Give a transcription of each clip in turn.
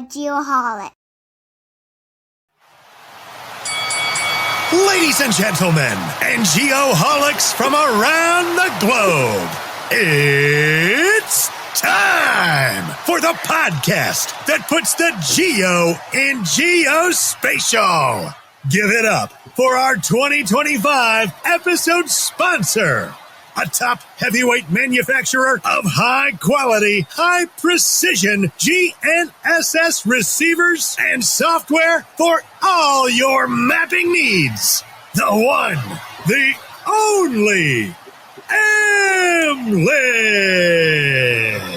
Geoholic. Ladies and gentlemen, and geoholics from around the globe, it's time for the podcast that puts the geo in geospatial. Give it up for our 2025 episode sponsor, a top heavyweight manufacturer of high-quality, high-precision GNSS receivers and software for all your mapping needs. The one, the only, AMLID.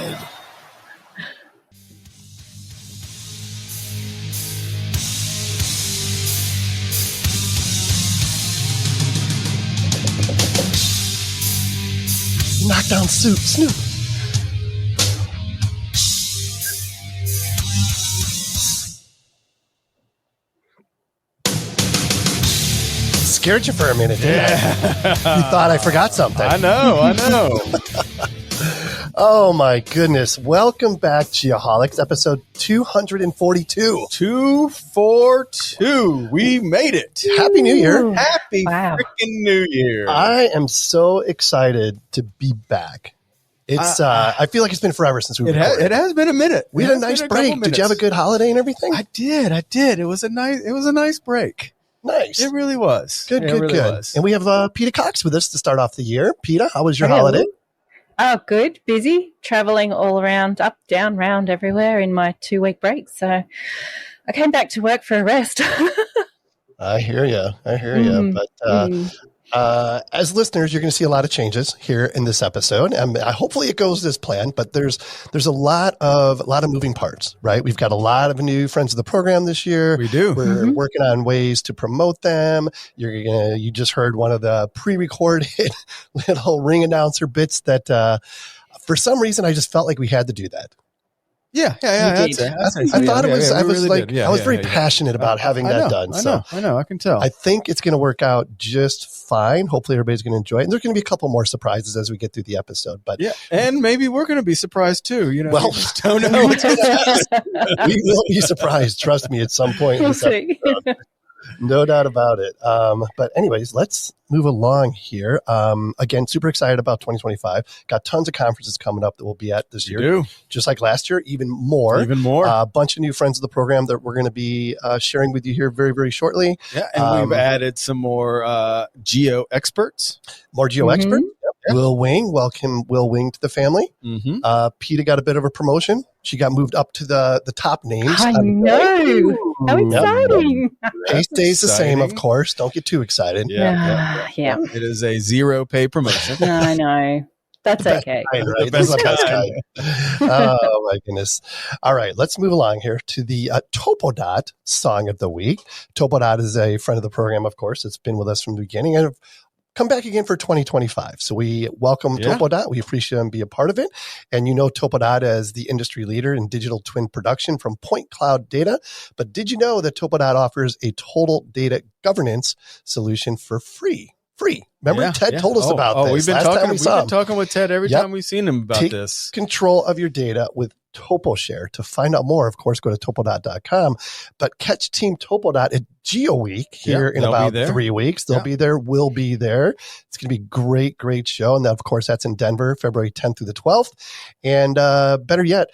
Knockdown Snoop. Scared you for a minute, didn't I? You thought I forgot something. I know. Oh, my goodness. Welcome back, Geoholics, episode 242. 242. We made it. Happy New Year. Happy freaking New Year. I am so excited to be back. It's I feel like it's been forever since we recorded. It has been a minute. We had a nice break. Did you have a good holiday and everything? I did. It was a nice break. Nice. It really was. Good. Was. And we have Peter Cox with us to start off the year. Peter, how was your holiday? Oh, good. Busy. Traveling all around, up, down, round, everywhere in my 2-week break. So I came back to work for a rest. I hear you. But as listeners, you're going to see a lot of changes here in this episode. And hopefully it goes as planned, but there's a lot of moving parts, right? We've got a lot of new friends of the program this year. We do. We're working on ways to promote them. You just heard one of the pre-recorded little ring announcer bits that for some reason I just felt like we had to do that. Yeah. I thought it was. I was very passionate about having that done. I know. I can tell. I think it's going to work out just fine. Hopefully, everybody's going to enjoy it. And there's going to be a couple more surprises as we get through the episode. But and maybe we're going to be surprised too. Well, we just don't know. We will be surprised. Trust me, at some point. We'll see. No doubt about it. But anyways, let's move along here. Again, super excited about 2025. Got tons of conferences coming up that we'll be at this year. Just like last year, even more. A bunch of new friends of the program that we're going to be sharing with you here very, very shortly. Yeah, and we've added some more geo experts. More geo experts. Yep. Will Wing, welcome Will Wing to the family. Peter got a bit of a promotion. She got moved up to the top names. I know. How exciting. Pay stays the same, of course. Don't get too excited. Yeah. It is a zero pay promotion. I know. That's okay. Right? The best kind. Oh, my goodness. All right, let's move along here to the Topodot Song of the Week. Topodot is a friend of the program, of course. It's been with us from the beginning. And come back again for 2025. So we welcome Topodot. We appreciate them be a part of it. And you know Topodot as the industry leader in digital twin production from Point Cloud Data. But did you know that Topodot offers a total data governance solution for free? Remember, Ted told us about this. We've been talking with Ted every time we've seen him about this. Control of your data with TopoShare. To find out more, of course, go to topodot.com. But catch Team Topodot at GeoWeek here in about 3 weeks. They'll be there. We'll be there. It's going to be great show. And then, of course, that's in Denver, February 10th through the 12th. And better yet,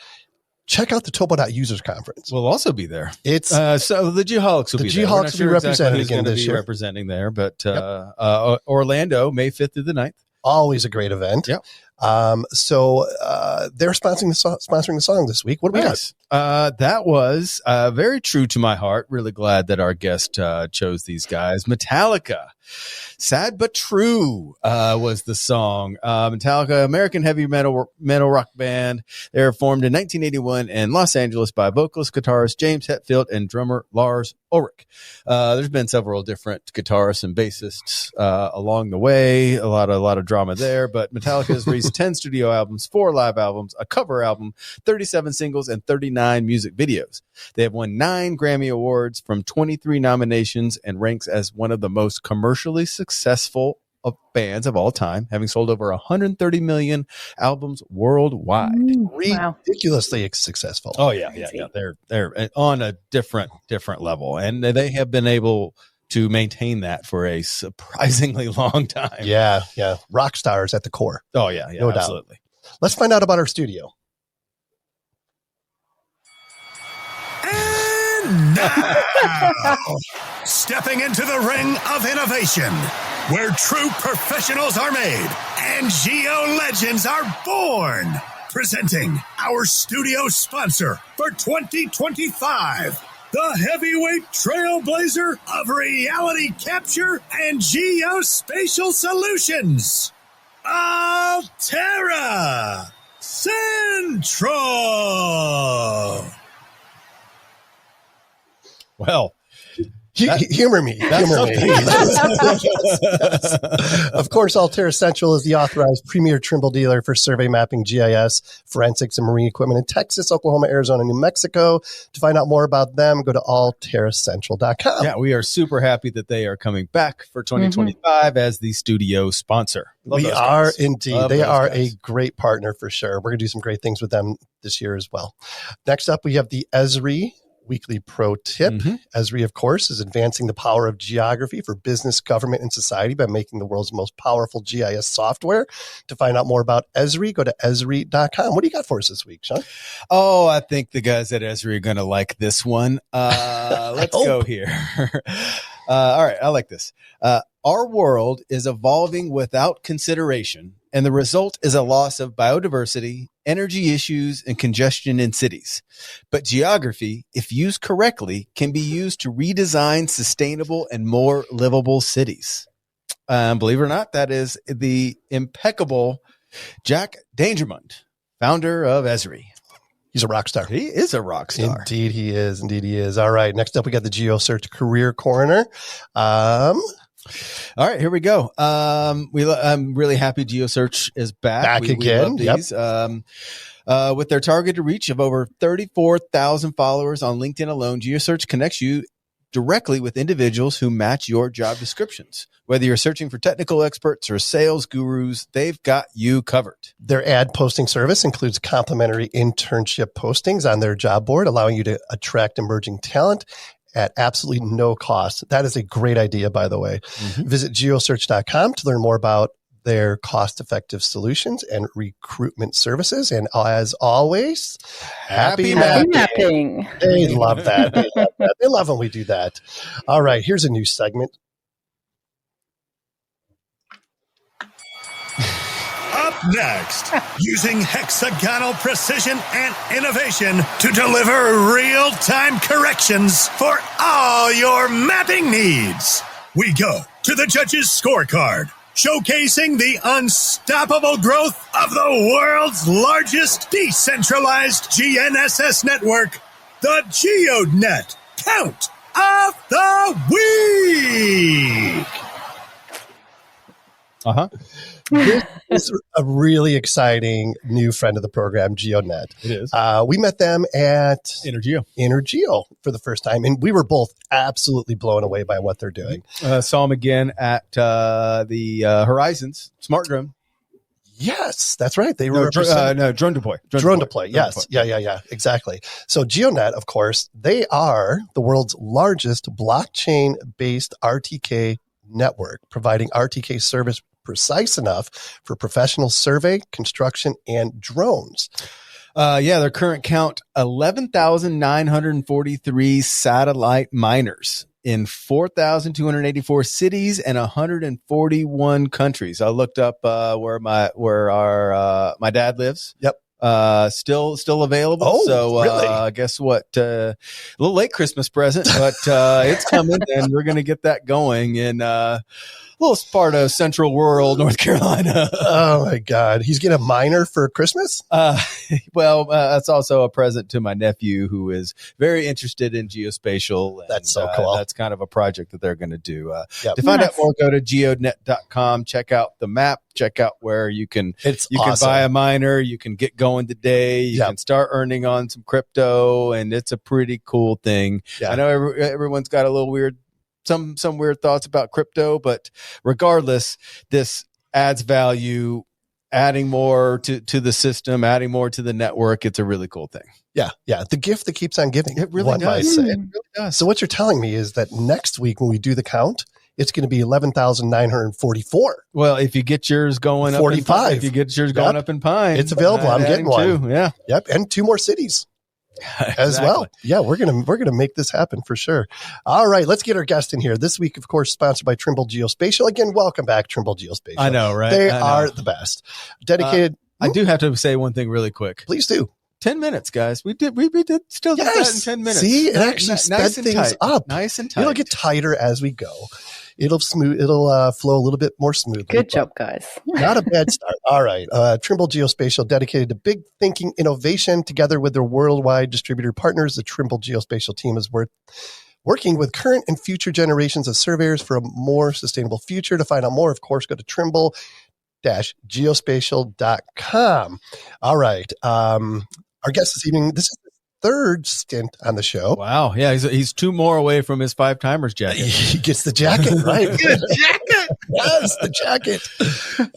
check out the Topodot Users Conference. We'll also be there. It's so the Geoholics will be there. The Geoholics will be represented again this year. Representing there, but Orlando, May 5th through the 9th. Always a great event. Yep. So they're sponsoring the song this week. What do we got? That was very true to my heart. Really glad that our guest chose these guys. Metallica. Sad But True was the song. Metallica, American heavy metal rock band. They were formed in 1981 in Los Angeles by vocalist, guitarist James Hetfield and drummer Lars Ulrich. There's been several different guitarists and bassists along the way. A lot of drama there. But Metallica has released 10 studio albums, 4 live albums, a cover album, 37 singles, and 39 music videos. They have won 9 Grammy Awards from 23 nominations and ranks as one of the most commercially successful of bands of all time, having sold over 130 million albums worldwide. Wow. Ridiculously successful. Oh yeah. They're on a different level, and they have been able to maintain that for a surprisingly long time. Yeah. Rock stars at the core. Oh yeah, No absolutely. doubt. Let's find out about our studio. And now, stepping into the ring of innovation, where true professionals are made and Geo legends are born. Presenting our studio sponsor for 2025, the heavyweight trailblazer of reality capture and geospatial solutions, Altera Central. Well, Humor me. Yes. Of course, Altera Central is the authorized premier Trimble dealer for survey mapping, GIS, forensics, and marine equipment in Texas, Oklahoma, Arizona, New Mexico. To find out more about them, go to alteracentral.com. Yeah, we are super happy that they are coming back for 2025 as the studio sponsor. We are indeed. They are a great partner for sure. We're going to do some great things with them this year as well. Next up, we have the Esri Weekly Pro Tip. Esri, of course, is advancing the power of geography for business, government, and society by making the world's most powerful GIS software. To find out more about Esri, go to Esri.com. What do you got for us this week, Sean? Oh, I think the guys at Esri are going to like this one. Let's go here. All right, I like this. Our world is evolving without consideration, and the result is a loss of biodiversity, energy issues, and congestion in cities. But geography, if used correctly, can be used to redesign sustainable and more livable cities. Believe it or not, that is the impeccable Jack Dangermond, founder of Esri. He's a rock star. He is a rock star. Indeed, he is. Indeed, he is. All right. Next up, we got the GeoSearch Career Corner. All right, here we go. I'm really happy GeoSearch is back. We again. love these. With their targeted reach of over 34,000 followers on LinkedIn alone, GeoSearch connects you directly with individuals who match your job descriptions. Whether you're searching for technical experts or sales gurus, they've got you covered. Their ad posting service includes complimentary internship postings on their job board, allowing you to attract emerging talent at absolutely no cost. That is a great idea, by the way. Visit geosearch.com to learn more about their cost-effective solutions and recruitment services. And as always, happy mapping. They love that. They love when we do that. All right, here's a new segment. Up next, using hexagonal precision and innovation to deliver real-time corrections for all your mapping needs. We go to the judges' scorecard, showcasing the unstoppable growth of the world's largest decentralized GNSS network, the GeoNet Count of the Week. This is a really exciting new friend of the program, GeoNet. It is. We met them at Energeo for the first time, and we were both absolutely blown away by what they're doing. Saw them again at the Horizons Smart Drone. Yes, that's right. They were Drone Deploy. Drone Deploy. Yes. Yeah. Exactly. So GeoNet, of course, they are the world's largest blockchain-based RTK network, providing RTK service precise enough for professional survey, construction, and drones. Their current count, 11,943 satellite miners in 4,284 cities and 141 countries. I looked up where my dad lives. Yep. Still available. Oh, so really? Guess what? A little late Christmas present, but it's coming, and we're gonna get that going in little part of Central Rural North Carolina. Oh my God, he's getting a miner for Christmas. That's also a present to my nephew, who is very interested in geospatial. And, that's so cool. That's kind of a project that they're going to do. To find out more, go to geonet.com. Check out the map. Check out where you can buy a miner. You can get going today. You can start earning on some crypto, and it's a pretty cool thing. I know everyone's got a little weird some weird thoughts about crypto, but regardless, this adds value, adding more to the system, adding more to the network. It's a really cool thing. Yeah. The gift that keeps on giving. It really one might does. say. It really does. So what you're telling me is that next week when we do the count, it's going to be 11,944. Well, if you get yours going 45. if you get yours going up in Pine, It's available. I'm getting one. Too. Yeah. Yep. And 2 more cities. As well. Yeah, we're gonna make this happen for sure. All right, let's get our guest in here. This week, of course, sponsored by Trimble Geospatial. Again, welcome back, Trimble Geospatial. I know, right? They are the best. Dedicated. I do have to say one thing really quick. Please do. 10 minutes, guys. We did still did that in 10 minutes. See, it actually sped things up. Nice and tight. It'll get tighter as we go. It'll flow a little bit more smoothly. Good job, guys. Not a bad start. All right. Trimble Geospatial, dedicated to big thinking innovation. Together with their worldwide distributor partners, the Trimble Geospatial team is working with current and future generations of surveyors for a more sustainable future. To find out more, of course, go to trimble-geospatial.com. All right. Our guest this evening, this is the third stint on the show. Wow. Yeah, he's 2 more away from his 5-timers jacket. He gets the jacket, right? Good jacket. Yes, the jacket.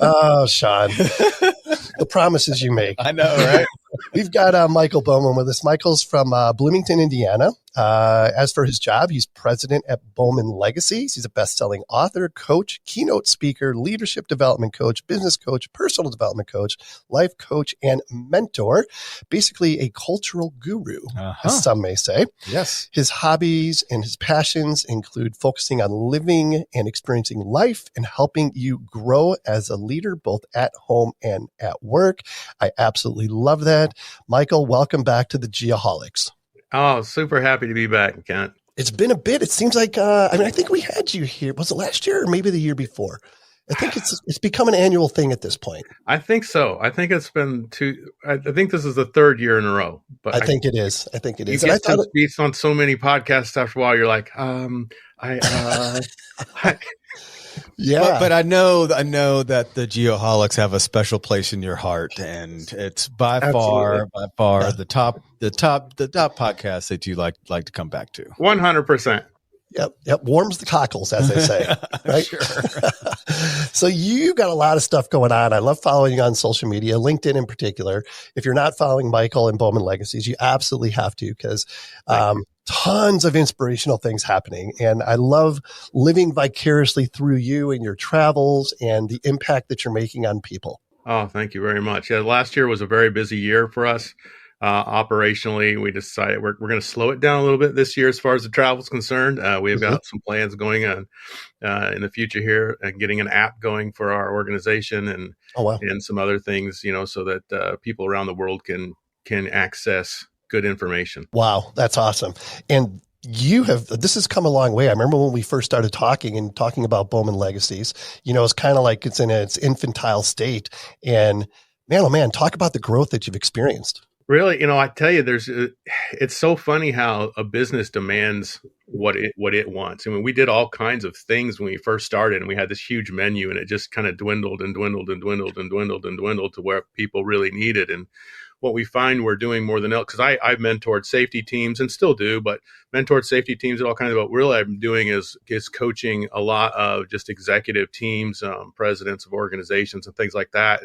Oh, Sean. The promises you make. I know, right? We've got Mikel Bowman with us. Mikel's from Bloomington, Indiana. As for his job, he's president at Bowman Legacies. He's a best-selling author, coach, keynote speaker, leadership development coach, business coach, personal development coach, life coach, and mentor. Basically a cultural guru, as some may say. Yes. His hobbies and his passions include focusing on living and experiencing life and helping you grow as a leader, both at home and at work. I absolutely love that. Mikel, welcome back to the Geoholics. Oh, super happy to be back, Kent. It's been a bit. It seems like, I think we had you here. Was it last year or maybe the year before? I think it's become an annual thing at this point. I think so. I think it's been I think this is the 3rd year in a row. But I think it is. You get to be on so many podcasts after a while. You're like, yeah. But I know that the Geoholics have a special place in your heart, and it's by far the top podcast that you like to come back to. 100%. Yep. Warms the cockles, as they say. Right? Sure. So you got a lot of stuff going on. I love following you on social media, LinkedIn in particular. If you're not following Mikel and Bowman Legacies, you absolutely have to, because tons of inspirational things happening. And I love living vicariously through you and your travels and the impact that you're making on people. Oh, thank you very much. Yeah, last year was a very busy year for us. Operationally, we decided we're going to slow it down a little bit this year as far as the travel is concerned. We've got some plans going on in the future here, and getting an app going for our organization, and and some other things, so that people around the world can access good information. Wow, that's awesome. And this has come a long way. I remember when we first started talking about Bowman Legacies, it's kind of like it's in its infantile state. And man, oh man, talk about the growth that you've experienced. Really, I tell you, it's so funny how a business demands what it wants. I mean, we did all kinds of things when we first started, and we had this huge menu, and it just kind of dwindled and dwindled and dwindled and dwindled and dwindled to where people really needed. And what we find we're doing more than else, because I've mentored safety teams and still do, but mentored safety teams and all kinds of what really I'm doing is coaching a lot of just executive teams, presidents of organizations and things like that.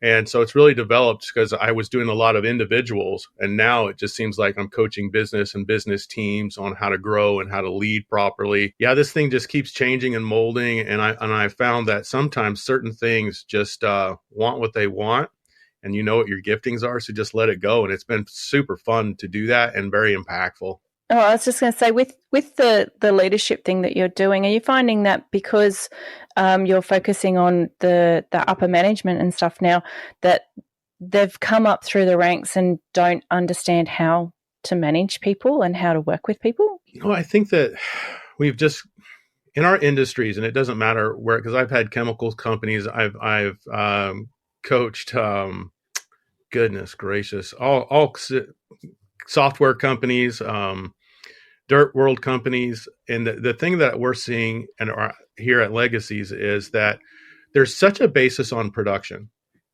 And so it's really developed because I was doing a lot of individuals, and now it just seems like I'm coaching business and business teams on how to grow and how to lead properly. Yeah, this thing just keeps changing and molding, and I found that sometimes certain things just want what they want, and you know what your giftings are, so just let it go. And it's been super fun to do that and very impactful. Oh, I was just going to say, with the leadership thing that you're doing, are you finding that because you're focusing on the upper management and stuff now, that they've come up through the ranks and don't understand how to manage people and how to work with people? I think that we've just, in our industries, and it doesn't matter where, because I've had chemicals companies, I've coached, goodness gracious, all software companies, dirt world companies. And the thing that we're seeing here at Legacies is that there's such a basis on production.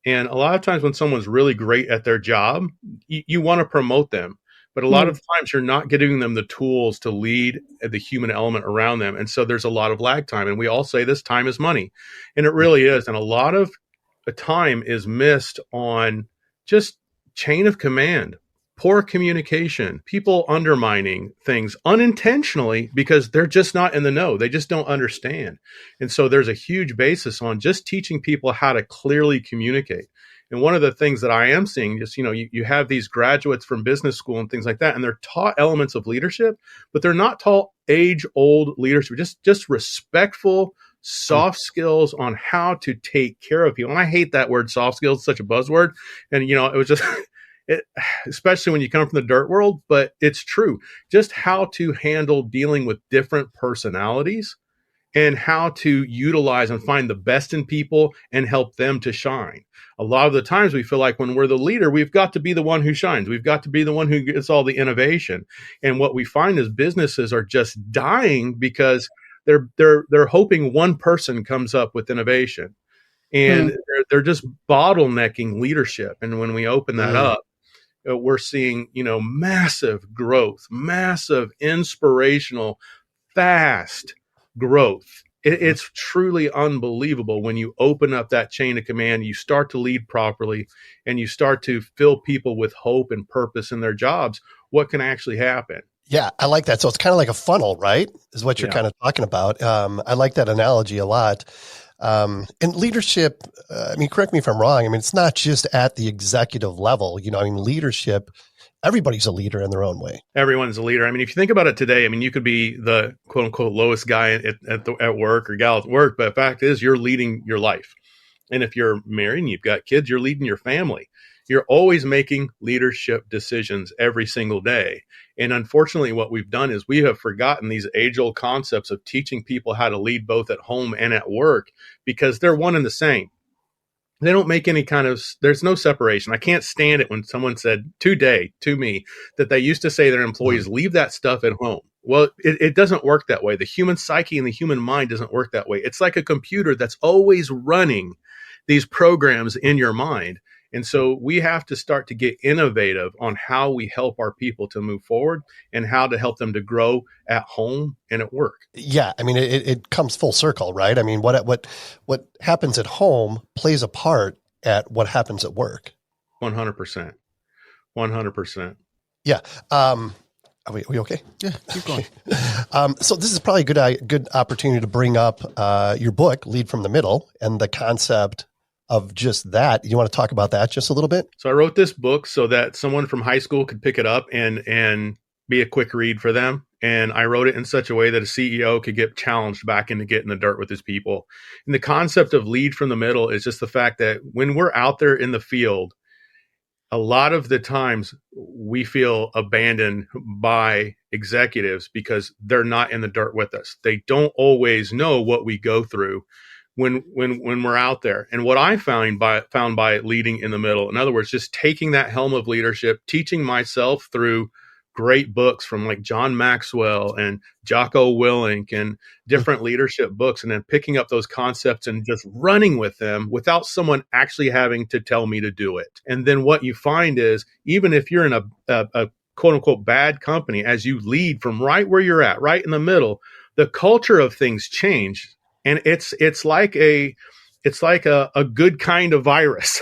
And a lot of times when someone's really great at their job, you want to promote them. But a lot of times you're not giving them the tools to lead the human element around them. And so there's a lot of lag time. And we all say this: time is money. And it really is. And a lot of the time is missed on just chain of command, poor communication, people undermining things unintentionally because they're just not in the know. They just don't understand. And so there's a huge basis on just teaching people how to clearly communicate. And one of the things that I am seeing is, you have these graduates from business school and things like that, and they're taught elements of leadership, but they're not taught age-old leadership, just respectful, soft skills on how to take care of people. And I hate that word soft skills, it's such a buzzword. And, it was just, especially when you come from the dirt world, but it's true. Just how to handle dealing with different personalities and how to utilize and find the best in people and help them to shine. A lot of the times we feel like when we're the leader, we've got to be the one who shines. We've got to be the one who gets all the innovation. And what we find is businesses are just dying because they're hoping one person comes up with innovation, and they're just bottlenecking leadership. And when we open that up, we're seeing, massive growth, massive inspirational, fast growth. It's truly unbelievable when you open up that chain of command, you start to lead properly, and you start to fill people with hope and purpose in their jobs. What can actually happen? Yeah, I like that. So it's kind of like a funnel, right? Is what you're kind of talking about. I like that analogy a lot. And leadership, correct me if I'm wrong. It's not just at the executive level, leadership, everybody's a leader in their own way. Everyone's a leader. If you think about it today, you could be the quote unquote lowest guy at work or gal at work, but the fact is you're leading your life. And if you're married and you've got kids, you're leading your family. You're always making leadership decisions every single day. And unfortunately, what we've done is we have forgotten these age-old concepts of teaching people how to lead both at home and at work, because they're one and the same. They don't make any there's no separation. I can't stand it when someone said today to me that they used to say their employees leave that stuff at home. Well, it doesn't work that way. The human psyche and the human mind doesn't work that way. It's like a computer that's always running these programs in your mind. And so we have to start to get innovative on how we help our people to move forward and how to help them to grow at home and at work. Yeah. It comes full circle, right? What happens at home plays a part at what happens at work. 100%. 100%. Yeah. Are we okay? Yeah, keep going. So this is probably a good opportunity to bring up your book, Lead from the Middle, and the concept of just that. You want to talk about that just a little bit? So I wrote this book so that someone from high school could pick it up and be a quick read for them. And I wrote it in such a way that a CEO could get challenged back into getting the dirt with his people. And the concept of lead from the middle is just the fact that when we're out there in the field, a lot of the times we feel abandoned by executives because they're not in the dirt with us. They don't always know what we go through when we're out there. And what I found by leading in the middle, in other words, just taking that helm of leadership, teaching myself through great books from like John Maxwell and Jocko Willink and different leadership books, and then picking up those concepts and just running with them without someone actually having to tell me to do it. And then what you find is, even if you're in a quote unquote bad company, as you lead from right where you're at, right in the middle, the culture of things change. And it's like a good kind of virus.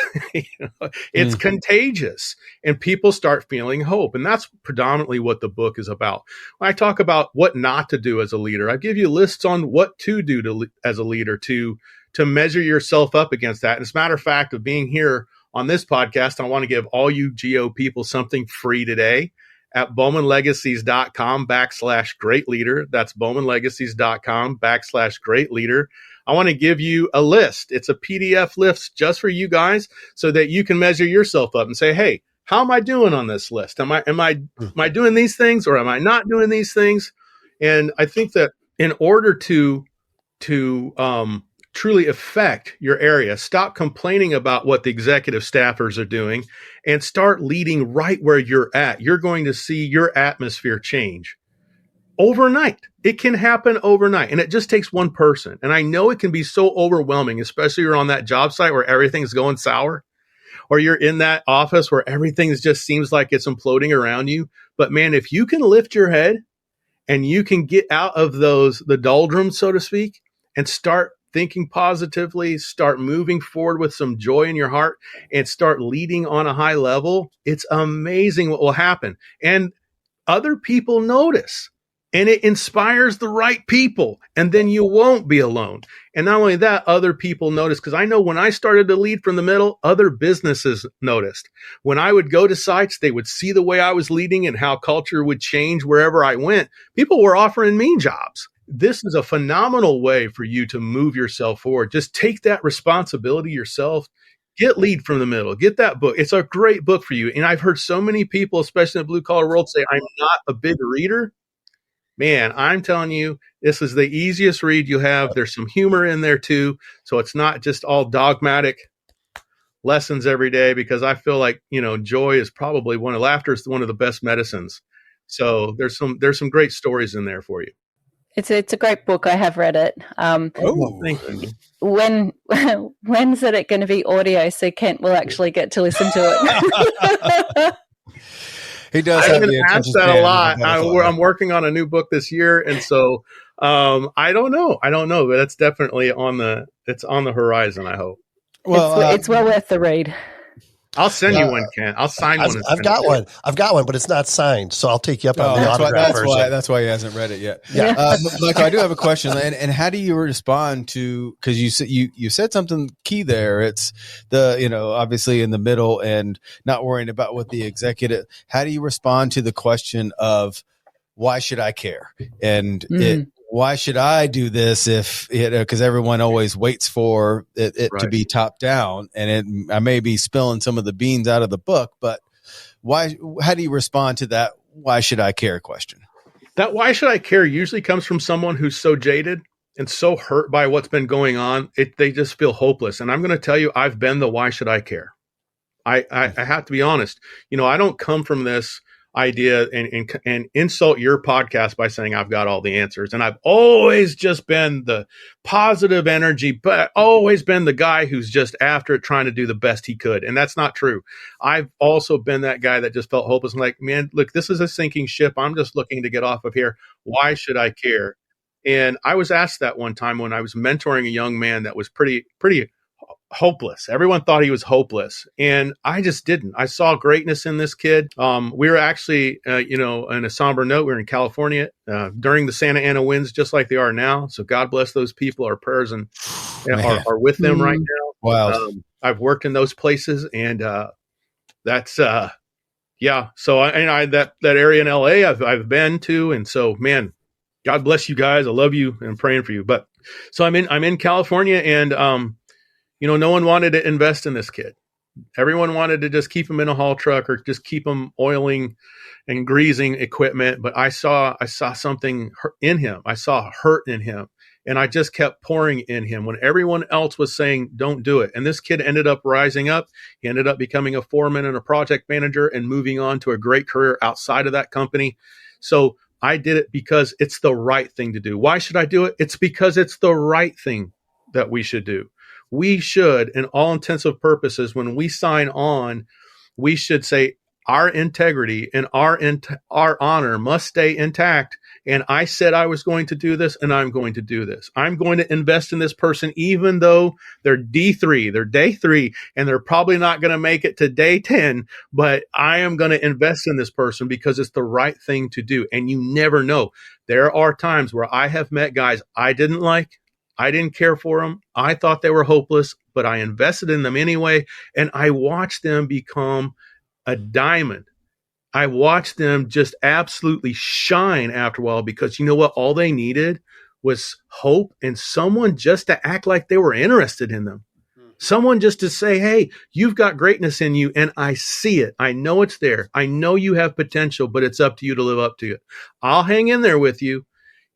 It's contagious, and people start feeling hope. And that's predominantly what the book is about. When I talk about what not to do as a leader, I give you lists on what to do as a leader to measure yourself up against that. And as a matter of fact, of being here on this podcast, I want to give all you GO people something free today at bowmanlegacies.com/great leader. That's bowmanlegacies.com/great leader. I want to give you a list. It's a PDF list just for you guys so that you can measure yourself up and say, hey, how am I doing on this list? Am I doing these things, or am I not doing these things? And I think that in order to truly affect your area, stop complaining about what the executive staffers are doing and start leading right where you're at. You're going to see your atmosphere change overnight. It can happen overnight, and it just takes one person. And I know it can be so overwhelming, especially you're on that job site where everything's going sour, or you're in that office where everything just seems like it's imploding around you. But man, if you can lift your head and you can get out of the doldrums, so to speak, and start thinking positively, start moving forward with some joy in your heart, and start leading on a high level, it's amazing what will happen. And other people notice, and it inspires the right people, and then you won't be alone. And not only that, other people notice, because I know when I started to lead from the middle, other businesses noticed. When I would go to sites, they would see the way I was leading and how culture would change wherever I went. People were offering me jobs. This is a phenomenal way for you to move yourself forward. Just take that responsibility yourself. Get Lead from the Middle. Get that book. It's a great book for you. And I've heard so many people, especially in the blue collar world, say, I'm not a big reader. Man, I'm telling you, this is the easiest read you have. There's some humor in there too. So it's not just all dogmatic lessons every day, because I feel like, joy is probably laughter is one of the best medicines. So there's some great stories in there for you. It's a great book. I have read it. Thank you. When's it going to be audio so Kent will actually get to listen to it? He does. I've been asked that a lot. I'm working on a new book this year, and so I don't know, but it's definitely on the horizon. I hope. Well, it's well worth the read. I'll send you one, Ken. I'll sign one. I've got one, but it's not signed. So I'll take you up on the autograph version. That's why he hasn't read it yet. Yeah. Michael, I do have a question. And how do you respond to, because you said something key there. It's obviously in the middle and not worrying about what the executive, how do you respond to the question of why should I care? And why should I do this if because everyone always waits for it Right. to be top down, and I may be spilling some of the beans out of the book, but how do you respond to that why should I care question? That why should I care usually comes from someone who's so jaded and so hurt by what's been going on. They just feel hopeless. And I'm going to tell you, I've been the why should I care. I have to be honest. I don't come from this idea and insult your podcast by saying I've got all the answers. And I've always just been the positive energy, but always been the guy who's just after it, trying to do the best he could. And that's not true. I've also been that guy that just felt hopeless. I'm like, man, look, this is a sinking ship. I'm just looking to get off of here. Why should I care? And I was asked that one time when I was mentoring a young man that was pretty hopeless. Everyone thought he was hopeless, and I just didn't. I saw greatness in this kid. We were actually, in a somber note, we were in California during the Santa Ana winds, just like they are now. So God bless those people. Our prayers are with them right now. Wow. I've worked in those places, and that's yeah. So that area in LA I've been to, and so man, God bless you guys. I love you and I'm praying for you. But so I'm in California, and no one wanted to invest in this kid. Everyone wanted to just keep him in a haul truck or just keep him oiling and greasing equipment. But I saw something in him. I saw hurt in him, and I just kept pouring in him when everyone else was saying, don't do it. And this kid ended up rising up. He ended up becoming a foreman and a project manager and moving on to a great career outside of that company. So I did it because it's the right thing to do. Why should I do it? It's because it's the right thing that we should do. We should, in all intensive purposes, when we sign on, we should say our integrity and our honor must stay intact. And I said I was going to do this, and I'm going to do this. I'm going to invest in this person, even though they're D3, they're day 3, and they're probably not going to make it to day 10. But I am going to invest in this person because it's the right thing to do. And you never know. There are times where I have met guys I didn't like. I didn't care for them. I thought they were hopeless, but I invested in them anyway. And I watched them become a diamond. I watched them just absolutely shine after a while, because you know what? All they needed was hope and someone just to act like they were interested in them. Someone just to say, hey, you've got greatness in you, and I see it. I know it's there. I know you have potential, but it's up to you to live up to it. I'll hang in there with you.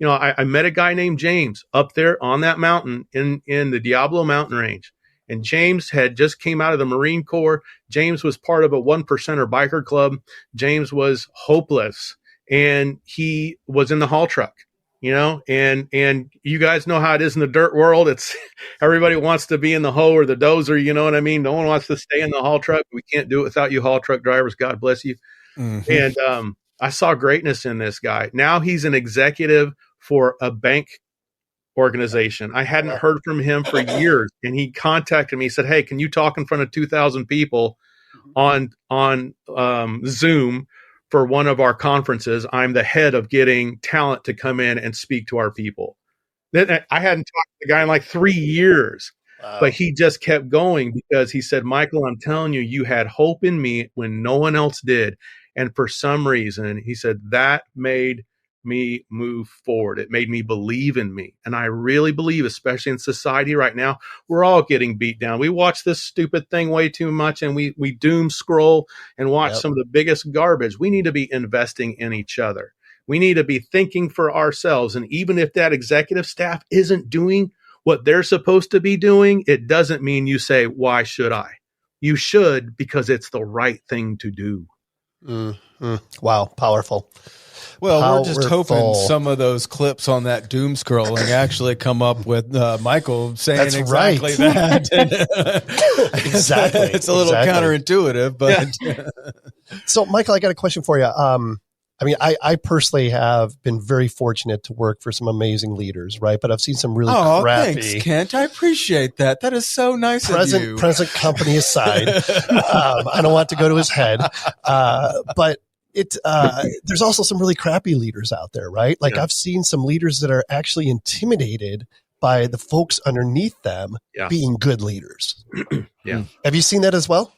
I met a guy named James up there on that mountain in the Diablo mountain range. And James had just came out of the Marine Corps. James was part of a 1%er biker club. James was hopeless, and he was in the haul truck, and you guys know how it is in the dirt world. It's everybody wants to be in the hoe or the dozer. You know what I mean? No one wants to stay in the haul truck. We can't do it without you haul truck drivers. God bless you. Mm-hmm. And, I saw greatness in this guy. Now he's an executive for a bank organization. I hadn't heard from him for years, and he contacted me. He said, "Hey, can you talk in front of 2,000 people on Zoom for one of our conferences? I'm the head of getting talent to come in and speak to our people." Then I hadn't talked to the guy in like 3 years, but he just kept going because he said, "Michael, I'm telling you, you had hope in me when no one else did. And for some reason," he said, "that made me move forward. It made me believe in me." And I really believe, especially in society right now, we're all getting beat down. We watch this stupid thing way too much, and we doom scroll and watch some of the biggest garbage. We need to be investing in each other. We need to be thinking for ourselves. And even if that executive staff isn't doing what they're supposed to be doing, it doesn't mean you say, "Why should I?" You should, because it's the right thing to do. Mm-hmm. Wow. Powerful. Well, we're just hoping some of those clips on that doom scrolling actually come up with Michael saying That's exactly right. that. Exactly. It's a little counterintuitive, but So, Michael, I got a question for you. I mean, I personally have been very fortunate to work for some amazing leaders, right? But I've seen some really crappy. Thanks, Kent. I appreciate that. That is so nice of you. Present company aside, I don't want to go to his head, but there's also some really crappy leaders out there, right? Like I've seen some leaders that are actually intimidated by the folks underneath them being good leaders. Yeah. Have you seen that as well?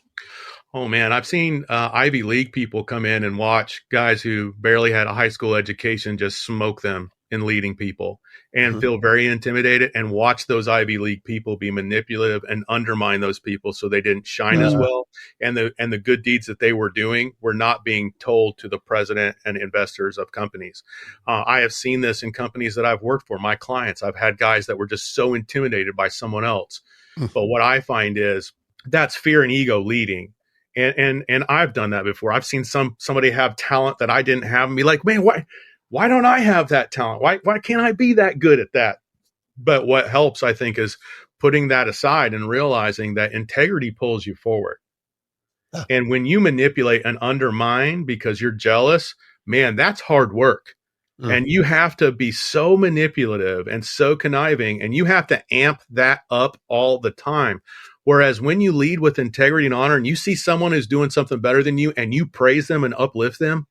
Oh man, I've seen Ivy League people come in and watch guys who barely had a high school education just smoke them in leading people and feel very intimidated, and watch those Ivy League people be manipulative and undermine those people so they didn't shine as well. And the good deeds that they were doing were not being told to the president and investors of companies. I have seen this in companies that I've worked for, my clients. I've had guys that were just so intimidated by someone else. But what I find is that's fear and ego leading. And I've done that before. I've seen somebody have talent that I didn't have and be like, "Man, why don't I have that talent? Why can't I be that good at that?" But what helps, I think, is putting that aside and realizing that integrity pulls you forward. And when you manipulate and undermine because you're jealous, man, that's hard work. And you have to be so manipulative and so conniving, and you have to amp that up all the time. Whereas when you lead with integrity and honor, and you see someone who's doing something better than you, and you praise them and uplift them,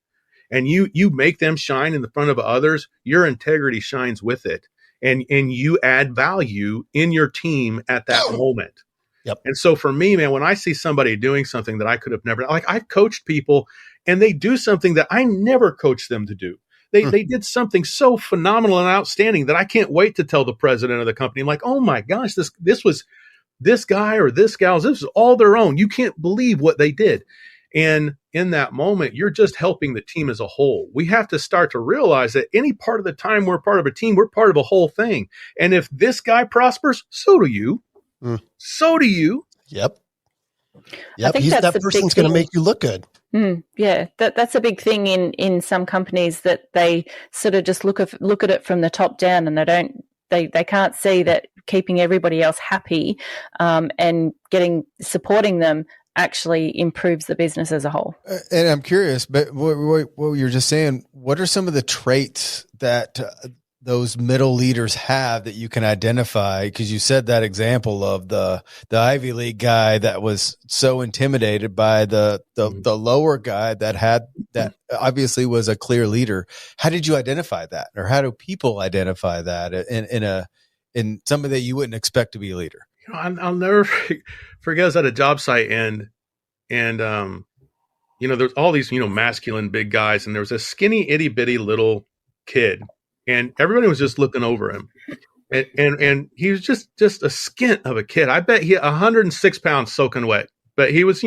and you make them shine in the front of others, your integrity shines with it. And you add value in your team at that moment. Yep. And so for me, man, when I see somebody doing something that I could have never, like I've coached people and they do something that I never coached them to do. They did something so phenomenal and outstanding that I can't wait to tell the president of the company. I'm like, "Oh my gosh, this was this guy or this gal's, this is all their own. You can't believe what they did." And in that moment, you're just helping the team as a whole. We have to start to realize that any part of the time we're part of a team, we're part of a whole thing. And if this guy prospers, so do you. So do you. Yep. I think that person's going to make you look good. Yeah, that's a big thing in some companies, that they sort of just look at it from the top down, and they can't see that keeping everybody else happy and supporting them actually improves the business as a whole. And I'm curious, but what you're just saying, what are some of the traits that those middle leaders have that you can identify? Because you said that example of the Ivy League guy that was so intimidated by the lower guy that obviously was a clear leader. How did you identify that, or how do people identify that in somebody that you wouldn't expect to be a leader? I'll never forget. I was at a job site and there's all these masculine big guys, and there was a skinny itty bitty little kid. And everybody was just looking over him, and he was just a skint of a kid. I bet he 106 pounds soaking wet, but he was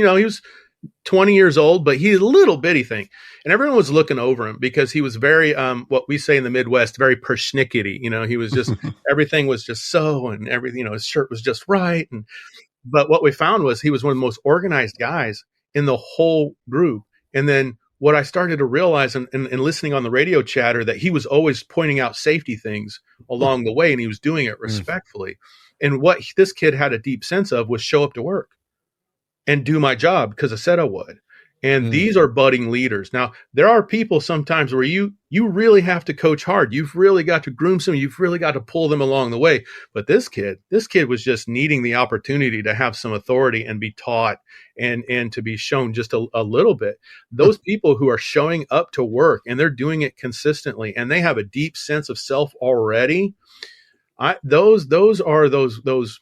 20 years old, but he's a little bitty thing. And everyone was looking over him because he was very, what we say in the Midwest, very persnickety. He was just, everything was just so, and everything, his shirt was just right. But what we found was he was one of the most organized guys in the whole group. And then what I started to realize and listening on the radio chatter, that he was always pointing out safety things along the way, and he was doing it respectfully. And what this kid had a deep sense of was show up to work and do my job because I said I would. And these are budding leaders. Now, there are people sometimes where you really have to coach hard. You've really got to groom some. You've really got to pull them along the way. But this kid was just needing the opportunity to have some authority and be taught and to be shown just a little bit. Those people who are showing up to work and they're doing it consistently and they have a deep sense of self already. Those are those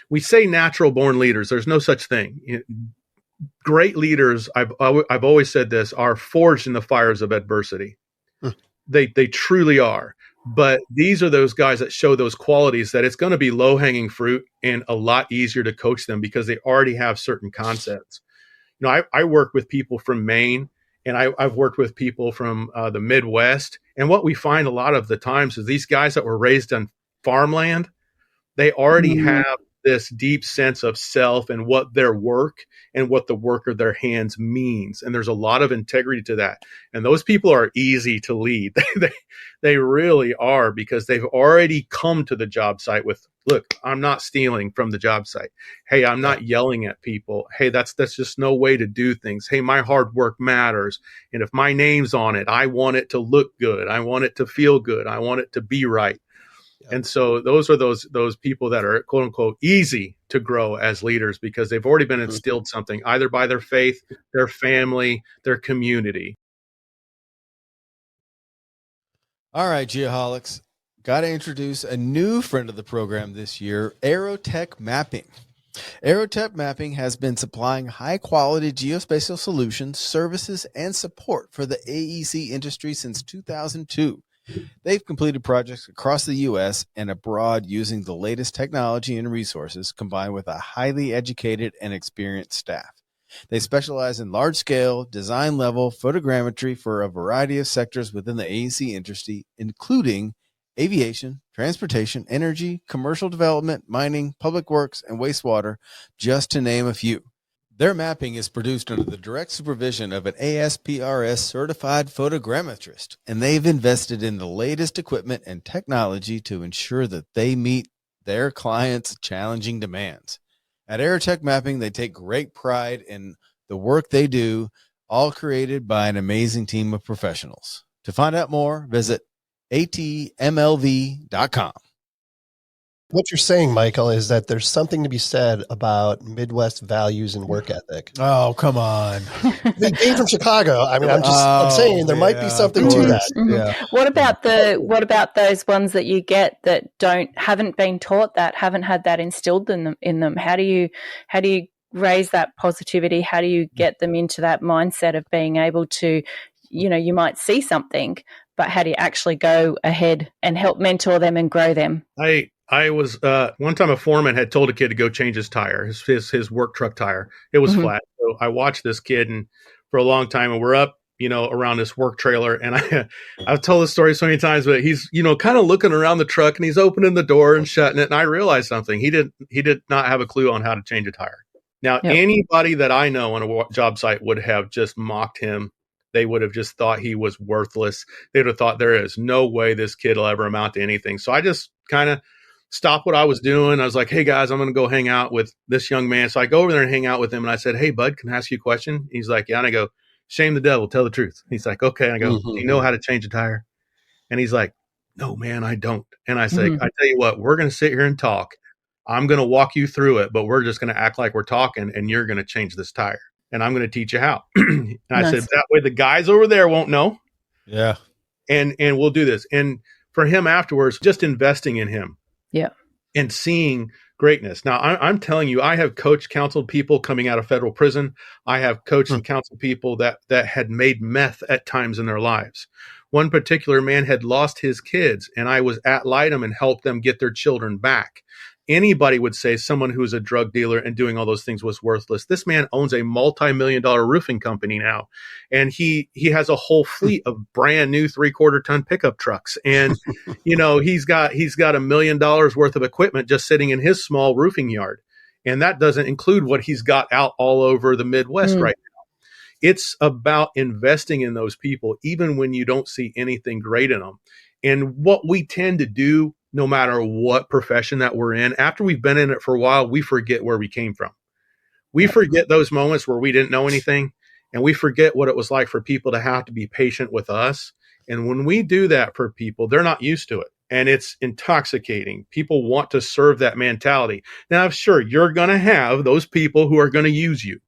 we say natural born leaders. There's no such thing. Great leaders, I've always said this, are forged in the fires of adversity. They truly are. But these are those guys that show those qualities that it's going to be low hanging fruit and a lot easier to coach them because they already have certain concepts. I work with people from Maine, and I've worked with people from the Midwest. And what we find a lot of the times is these guys that were raised on farmland, they already have this deep sense of self and what their work and what the work of their hands means. And there's a lot of integrity to that. And those people are easy to lead. They really are, because they've already come to the job site with, look, I'm not stealing from the job site. Hey, I'm not yelling at people. Hey, that's just no way to do things. Hey, my hard work matters. And if my name's on it, I want it to look good. I want it to feel good. I want it to be right. And so those are those people that are, quote unquote, easy to grow as leaders because they've already been instilled something either by their faith, their family, their community. All right, Geoholics, got to introduce a new friend of the program this year, Aerotech Mapping. Aerotech Mapping has been supplying high-quality geospatial solutions, services, and support for the AEC industry since 2002. They've completed projects across the U.S. and abroad using the latest technology and resources combined with a highly educated and experienced staff. They specialize in large-scale, design-level photogrammetry for a variety of sectors within the AEC industry, including aviation, transportation, energy, commercial development, mining, public works, and wastewater, just to name a few. Their mapping is produced under the direct supervision of an ASPRS certified photogrammetrist, and they've invested in the latest equipment and technology to ensure that they meet their clients' challenging demands. At Aerotech Mapping, they take great pride in the work they do, all created by an amazing team of professionals. To find out more, visit atmlv.com. What you're saying, Michael, is that there's something to be said about Midwest values and work ethic. Oh, come on. They came from Chicago. I mean, I'm saying there might be something to that. Yeah. What about those ones that you get that haven't been taught that, haven't had that instilled in them? How do you raise that positivity? How do you get them into that mindset of being able to, you might see something, but how do you actually go ahead and help mentor them and grow them? I was one time a foreman had told a kid to go change his tire, his work truck tire. It was flat. So I watched this kid and for a long time, and we're up, around this work trailer. And I've told this story so many times, but he's, kind of looking around the truck and he's opening the door and shutting it. And I realized something. He did not have a clue on how to change a tire. Now, anybody that I know on a job site would have just mocked him. They would have just thought he was worthless. They would have thought there is no way this kid will ever amount to anything. So I just kind of stopped what I was doing. I was like, hey, guys, I'm going to go hang out with this young man. So I go over there and hang out with him. And I said, hey, bud, can I ask you a question? He's like, yeah. And I go, shame the devil, tell the truth. He's like, okay. And I go, do you know how to change a tire? And he's like, no, man, I don't. And I say, I tell you what, we're going to sit here and talk. I'm going to walk you through it, but we're just going to act like we're talking and you're going to change this tire. And I'm going to teach you how. And I said, that way the guys over there won't know. Yeah. And we'll do this. And for him afterwards, just investing in him. Yeah. And seeing greatness. Now, I'm telling you, I have coached, counseled people coming out of federal prison. I have coached and counseled people that had made meth at times in their lives. One particular man had lost his kids, and I was at Lightem and helped them get their children back. Anybody would say someone who's a drug dealer and doing all those things was worthless. This man owns a multi-million-dollar roofing company now, and he has a whole fleet of brand new 3/4 ton pickup trucks. And he's got $1 million worth of equipment just sitting in his small roofing yard, and that doesn't include what he's got out all over the Midwest right now. It's about investing in those people, even when you don't see anything great in them. And what we tend to do, no matter what profession that we're in, after we've been in it for a while, we forget where we came from. We forget those moments where we didn't know anything. And we forget what it was like for people to have to be patient with us. And when we do that for people, they're not used to it. And it's intoxicating. People want to serve that mentality. Now, sure, you're going to have those people who are going to use you.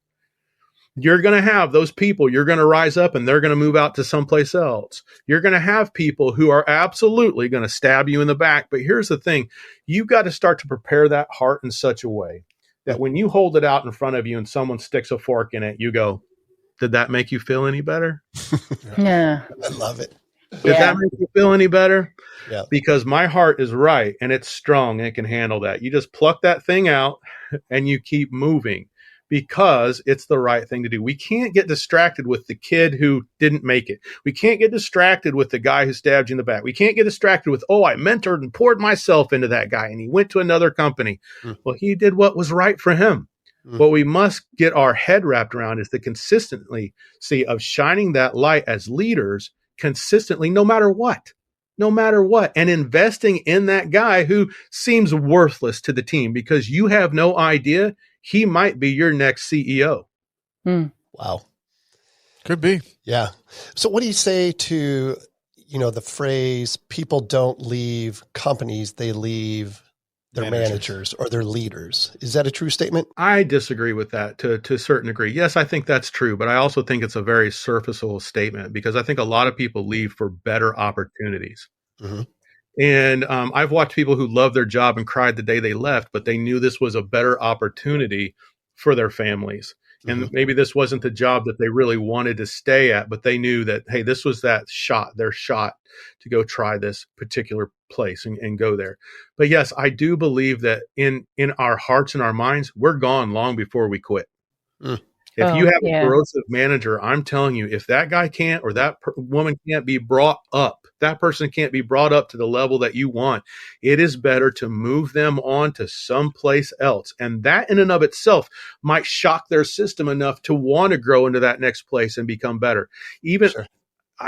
You're going to have those people, you're going to rise up and they're going to move out to someplace else. You're going to have people who are absolutely going to stab you in the back. But here's the thing. You've got to start to prepare that heart in such a way that when you hold it out in front of you and someone sticks a fork in it, you go, did that make you feel any better? Yeah. I love it. Did that make you feel any better? Yeah. Because my heart is right and it's strong and it can handle that. You just pluck that thing out and you keep moving because it's the right thing to do. We can't get distracted with the kid who didn't make it. We can't get distracted with the guy who stabbed you in the back. We can't get distracted with, oh, I mentored and poured myself into that guy and he went to another company. Well, he did what was right for him. What we must get our head wrapped around is the consistency of shining that light as leaders consistently, no matter what, and investing in that guy who seems worthless to the team because you have no idea he might be your next CEO. Wow. Could be. Yeah. So what do you say to, the phrase, people don't leave companies, they leave their managers or their leaders? Is that a true statement? I disagree with that to a certain degree. Yes, I think that's true, but I also think it's a very surfaceable statement because I think a lot of people leave for better opportunities. Mm-hmm. And I've watched people who loved their job and cried the day they left, but they knew this was a better opportunity for their families. And maybe this wasn't the job that they really wanted to stay at, but they knew that, hey, this was their shot to go try this particular place and go there. But yes, I do believe that in our hearts and our minds, we're gone long before we quit. If you have a corrosive manager, I'm telling you, if that guy can't or that woman can't be brought up, that person can't be brought up to the level that you want, it is better to move them on to someplace else. And that in and of itself might shock their system enough to want to grow into that next place and become better.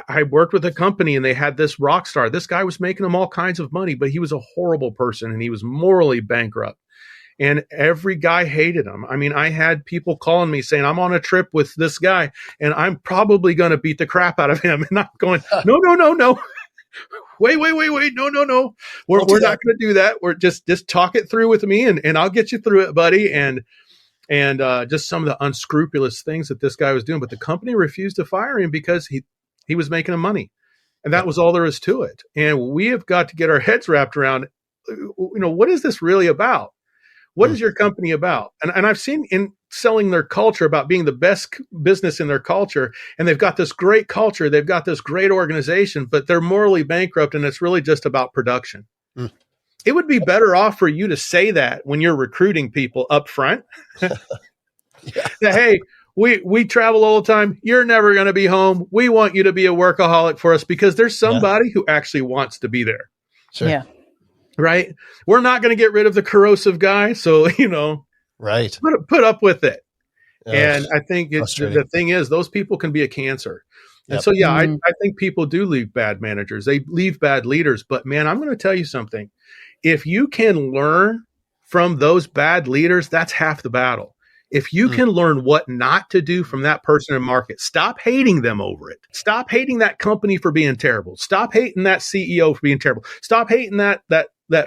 I worked with a company and they had this rock star. This guy was making them all kinds of money, but he was a horrible person and he was morally bankrupt. And every guy hated him. I mean, I had people calling me saying, I'm on a trip with this guy and I'm probably going to beat the crap out of him. And I'm going, no. Wait. No. We're not going to do that. We're just talk it through with me and I'll get you through it, buddy. And just some of the unscrupulous things that this guy was doing. But the company refused to fire him because he was making them money. And that was all there is to it. And we have got to get our heads wrapped around, what is this really about? What is your company about? And I've seen in selling their culture about being the best business in their culture. And they've got this great culture. They've got this great organization, but they're morally bankrupt. And it's really just about production. It would be better off for you to say that when you're recruiting people up front. That, hey, we travel all the time. You're never going to be home. We want you to be a workaholic for us because there's somebody who actually wants to be there. Sure. Yeah. Right. We're not going to get rid of the corrosive guy. So, right. Put up with it. And I think the thing is, those people can be a cancer. And so, I think people do leave bad managers. They leave bad leaders. But man, I'm going to tell you something. If you can learn from those bad leaders, that's half the battle. If you can learn what not to do from that person in market, stop hating them over it. Stop hating that company for being terrible. Stop hating that CEO for being terrible. Stop hating that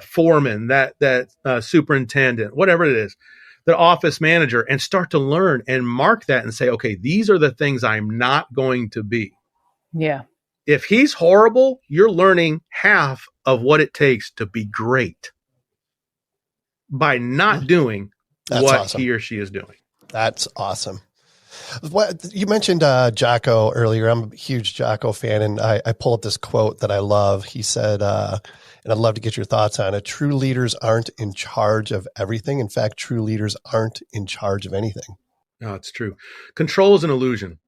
foreman, that superintendent, whatever it is, the office manager, and start to learn and mark that and say, okay, these are the things I'm not going to be. Yeah. If he's horrible, you're learning half of what it takes to be great by not doing what he or she is doing. That's awesome. What you mentioned Jocko earlier. I'm a huge Jocko fan, and I pulled up this quote that I love. He said, and I'd love to get your thoughts on it. True leaders aren't in charge of everything. In fact, true leaders aren't in charge of anything. No, it's true. Control is an illusion.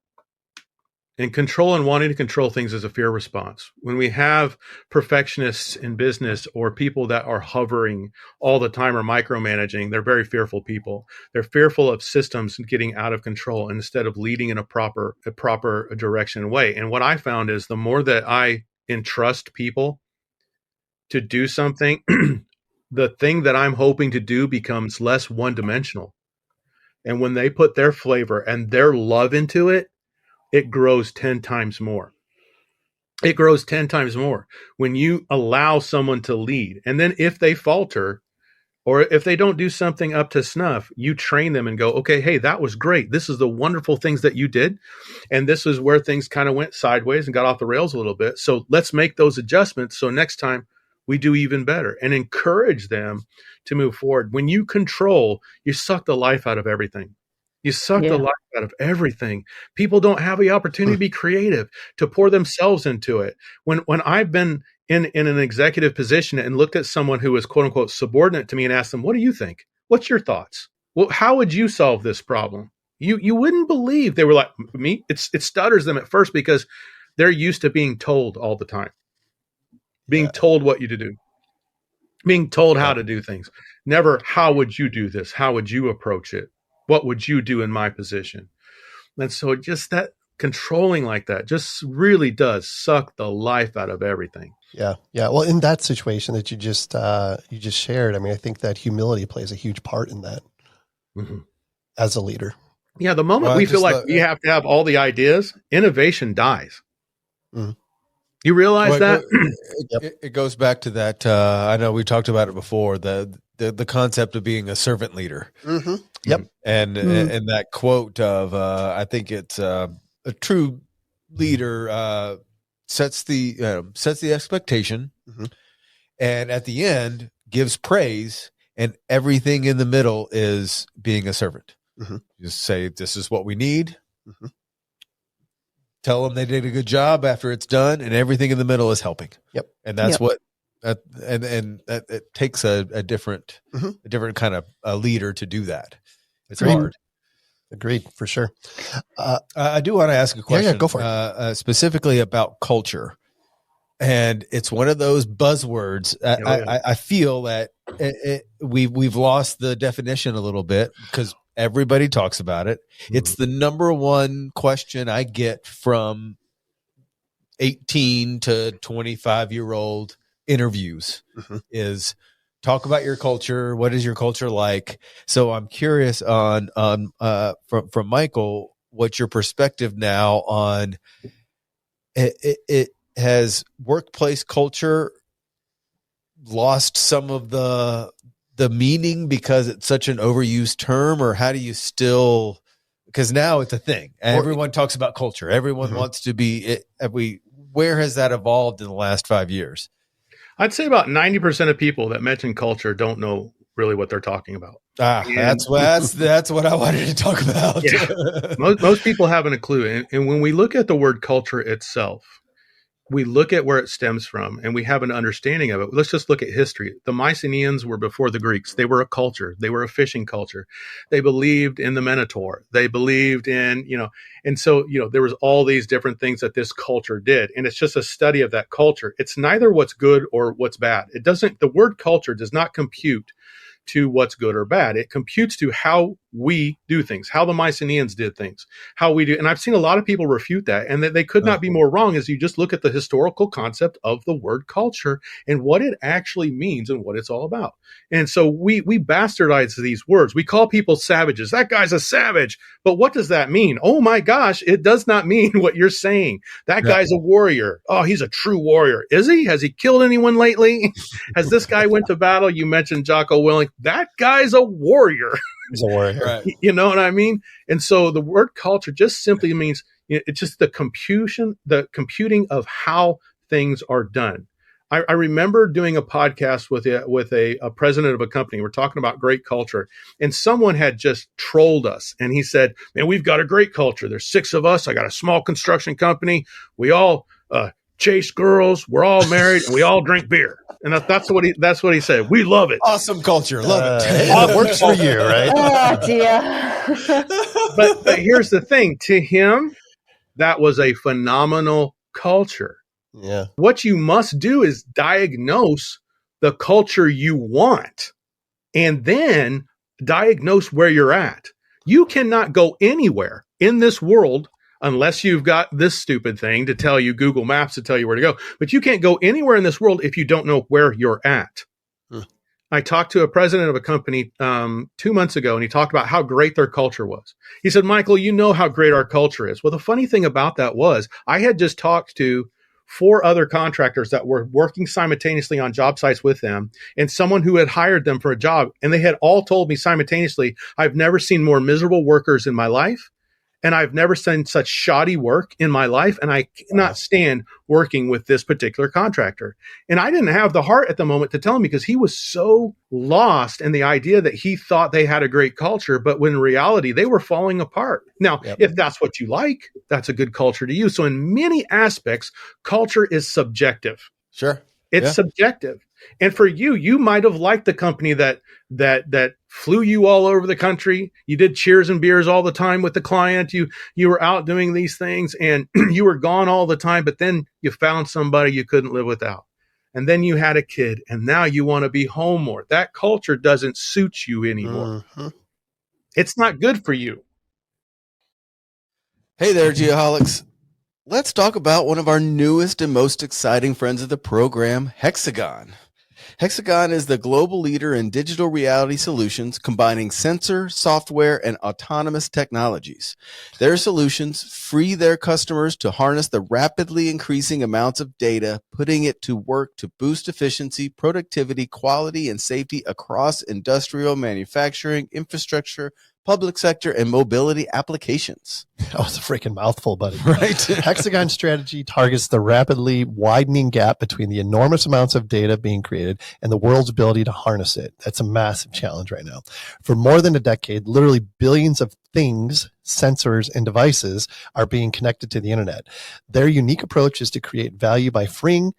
And control and wanting to control things is a fear response. When we have perfectionists in business or people that are hovering all the time or micromanaging, they're very fearful people. They're fearful of systems getting out of control instead of leading in a proper direction and way. And what I found is the more that I entrust people to do something, the thing that I'm hoping to do becomes less one-dimensional. And when they put their flavor and their love into it, it grows 10 times more. It grows 10 times more when you allow someone to lead. And then if they falter, or if they don't do something up to snuff, you train them and go, okay, hey, that was great. This is the wonderful things that you did. And this is where things kind of went sideways and got off the rails a little bit. So let's make those adjustments. So next time we do even better, and encourage them to move forward. When you control, you suck the life out of everything. You suck the life out of everything. People don't have the opportunity to be creative, to pour themselves into it. When I've been in an executive position and looked at someone who was quote unquote subordinate to me and asked them, what do you think? What's your thoughts? Well, how would you solve this problem? You wouldn't believe. They were like, me? It stutters them at first because they're used to being told all the time, being told what you to do, being told how to do things. Never, how would you do this? How would you approach it? What would you do in my position? And so just that controlling like that just really does suck the life out of everything. Yeah. Yeah. Well, in that situation that you just shared, I mean, I think that humility plays a huge part in that as a leader. Yeah. The moment we feel like we have to have all the ideas, innovation dies. You realize that? It goes back to that. I know we talked about it before, the concept of being a servant leader. Yep. And that quote of, I think it's a true leader sets the expectation, and at the end gives praise, and everything in the middle is being a servant. Just say, this is what we need. Tell them they did a good job after it's done, and everything in the middle is helping. Yep. And that's what, and that it takes a different kind of a leader to do that. It's hard. Agreed, for sure. I do want to ask a question. Yeah, go for it. Specifically about culture. And it's one of those buzzwords. I feel that we've lost the definition a little bit because everybody talks about it. It's the number one question I get from 18 to 25-year-old interviews is, talk about your culture. What is your culture like? So I'm curious on from Michael, what's your perspective now on it has workplace culture lost some of the meaning because it's such an overused term, or how do you still, because now it's a thing. Everyone talks about culture. Everyone wants to be where has that evolved in the last 5 years? I'd say about 90% of people that mention culture don't know really what they're talking about. That's what I wanted to talk about. Yeah. Most people haven't a clue. And when we look at the word culture itself, we look at where it stems from and we have an understanding of it. Let's just look at history. The Mycenaeans were before the Greeks. They were a culture. They were a fishing culture. They believed in the Minotaur. They believed in, and so, there was all these different things that this culture did. And it's just a study of that culture. It's neither what's good or what's bad. The word culture does not compute to what's good or bad. It computes to how we do things, how the Mycenaeans did things, how we do. And I've seen a lot of people refute that, and that they could not be more wrong as you just look at the historical concept of the word culture and what it actually means and what it's all about. And so we bastardize these words. We call people savages. That guy's a savage. But what does that mean? Oh my gosh, it does not mean what you're saying. That guy's a warrior. Oh, he's a true warrior. Is he? Has he killed anyone lately? Has this guy went to battle? You mentioned Jocko Willink. That guy's a warrior. He's a warrior. Right. You know what I mean? And so the word culture just simply means it's just the computing of how things are done. I remember doing a podcast with a president of a company. We're talking about great culture, and someone had just trolled us. And he said, "Man, we've got a great culture. There's 6 of us. I got a small construction company. We all chase girls. We're all married, and we all drink beer." And that's what he said. We love it. Awesome culture. Love it. It works for you, right? Oh, dear. But here's the thing. To him, that was a phenomenal culture. Yeah. What you must do is diagnose the culture you want and then diagnose where you're at. You cannot go anywhere in this world unless you've got this stupid thing to tell you, Google Maps to tell you where to go. But you can't go anywhere in this world if you don't know where you're at. I talked to a president of a company 2 months ago, and he talked about how great their culture was. He said, Michael, you know how great our culture is. Well, the funny thing about that was I had just talked to 4 other contractors that were working simultaneously on job sites with them and someone who had hired them for a job. And they had all told me simultaneously, I've never seen more miserable workers in my life. And I've never seen such shoddy work in my life. And I cannot stand working with this particular contractor. And I didn't have the heart at the moment to tell him because he was so lost in the idea that he thought they had a great culture. But when in reality, they were falling apart. Now, if that's what you like, that's a good culture to use. So in many aspects, culture is subjective. Sure. It's subjective. And for you, you might have liked the company that flew you all over the country. You did cheers and beers all the time with the client. You were out doing these things and you were gone all the time, but then you found somebody you couldn't live without. And then you had a kid and now you want to be home more. That culture doesn't suit you anymore. Mm-hmm. It's not good for you. Hey there, Geoholics. Let's talk about one of our newest and most exciting friends of the program, Hexagon. Hexagon is the global leader in digital reality solutions, combining sensor, software, and autonomous technologies. Their solutions free their customers to harness the rapidly increasing amounts of data, putting it to work to boost efficiency, productivity, quality, and safety across industrial, manufacturing, infrastructure, public sector, and mobility applications. That was a freaking mouthful, buddy. Right. Hexagon's strategy targets the rapidly widening gap between the enormous amounts of data being created and the world's ability to harness it. That's a massive challenge right now. For more than a decade, literally billions of things, sensors, and devices are being connected to the internet. Their unique approach is to create value by freeing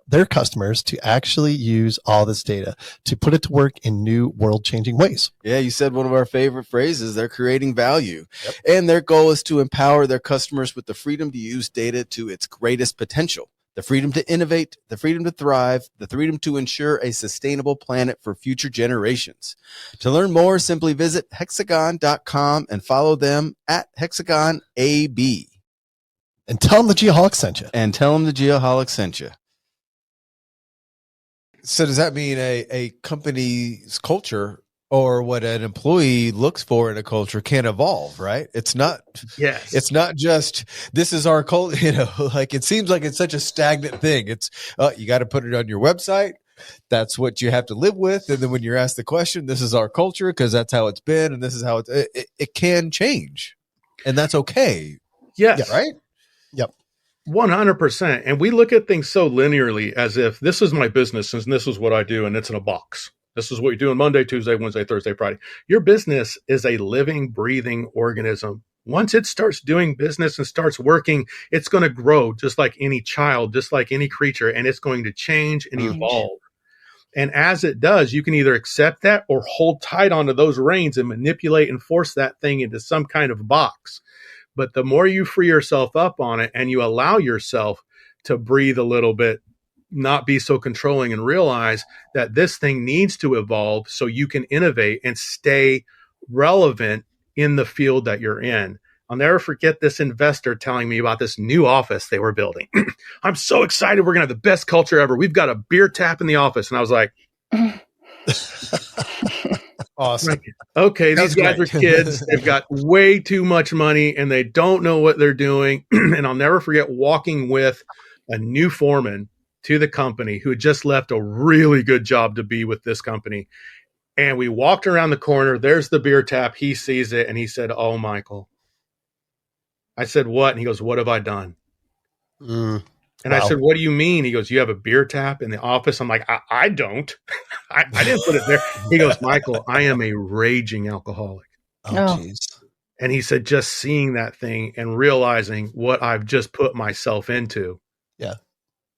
their customers to actually use all this data to put it to work in new world-changing ways. Yeah, you said one of our favorite phrases, they're creating value. Yep. And their goal is to empower their customers with the freedom to use data to its greatest potential, the freedom to innovate, the freedom to thrive, the freedom to ensure a sustainable planet for future generations. To learn more, simply visit hexagon.com and follow them at HexagonAB. And tell them the Geoholic sent you. So does that mean a company's culture or what an employee looks for in a culture can evolve, right? It's not just, this is our culture, like it seems like it's such a stagnant thing. It's, you got to put it on your website. That's what you have to live with. And then when you're asked the question, this is our culture because that's how it's been. And this is how it can change. And that's okay. Yes. Yeah, right? Yep. 100%. And we look at things so linearly as if this is my business and this is what I do and it's in a box. This is what you do on Monday, Tuesday, Wednesday, Thursday, Friday. Your business is a living, breathing organism. Once it starts doing business and starts working, it's going to grow just like any child, just like any creature, and it's going to change and evolve. And as it does, you can either accept that or hold tight onto those reins and manipulate and force that thing into some kind of box. But the more you free yourself up on it and you allow yourself to breathe a little bit, not be so controlling and realize that this thing needs to evolve so you can innovate and stay relevant in the field that you're in. I'll never forget this investor telling me about this new office they were building. I'm so excited. We're going to have the best culture ever. We've got a beer tap in the office. And I was like, awesome. Okay, these guys are kids. They've got way too much money and they don't know what they're doing. And I'll never forget walking with a new foreman to the company who had just left a really good job to be with this company. And we walked around the corner. There's the beer tap. He sees it and he said, "Oh, Michael." I said, "What?" And he goes, "What have I done?" And I said, "What do you mean?" He goes, "You have a beer tap in the office." I'm like, I don't. I didn't put it there. He goes, "Michael, I am a raging alcoholic." Oh, jeez. And he said, just seeing that thing and realizing what I've just put myself into. Yeah.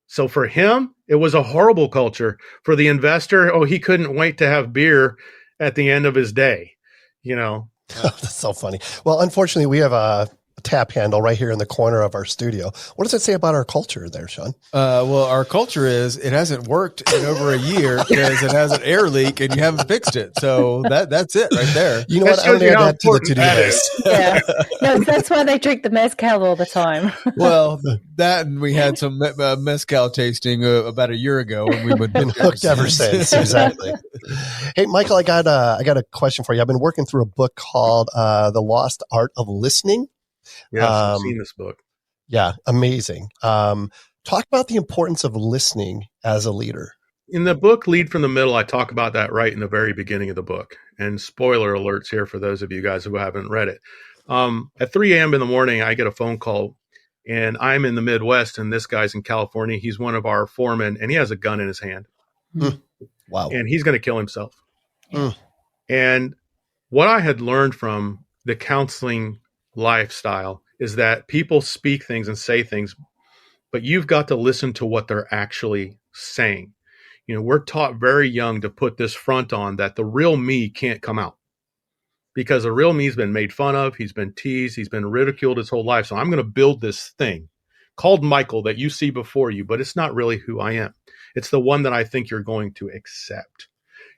So for him, it was a horrible culture. For the investor, he couldn't wait to have beer at the end of his day, That's so funny. Well, unfortunately, we have a tap handle right here in the corner of our studio. What does it say about our culture there, Sean? Well, our culture is it hasn't worked in over a year because it has an air leak and you haven't fixed it. So that's it right there. You know what? I'm going to add that to the to-do list. Yeah. No, that's why they drink the mezcal all the time. Well, that and we had some mezcal tasting about a year ago, and we've been hooked ever since. Exactly. Hey, Michael, I got a question for you. I've been working through a book called "The Lost Art of Listening." Yes, I've seen this book. Yeah, amazing. Talk about the importance of listening as a leader. In the book, Lead from the Middle, I talk about that right in the very beginning of the book. And spoiler alerts here for those of you guys who haven't read it. At 3 a.m. in the morning, I get a phone call, and I'm in the Midwest, and this guy's in California. He's one of our foremen, and he has a gun in his hand. Wow. And he's going to kill himself. Mm. And what I had learned from the counseling lifestyle is that people speak things and say things, but you've got to listen to what they're actually saying. We're taught very young to put this front on that the real me can't come out because the real me's been made fun of. He's been teased. He's been ridiculed his whole life. So I'm going to build this thing called Michael that you see before you, but it's not really who I am. It's the one that I think you're going to accept.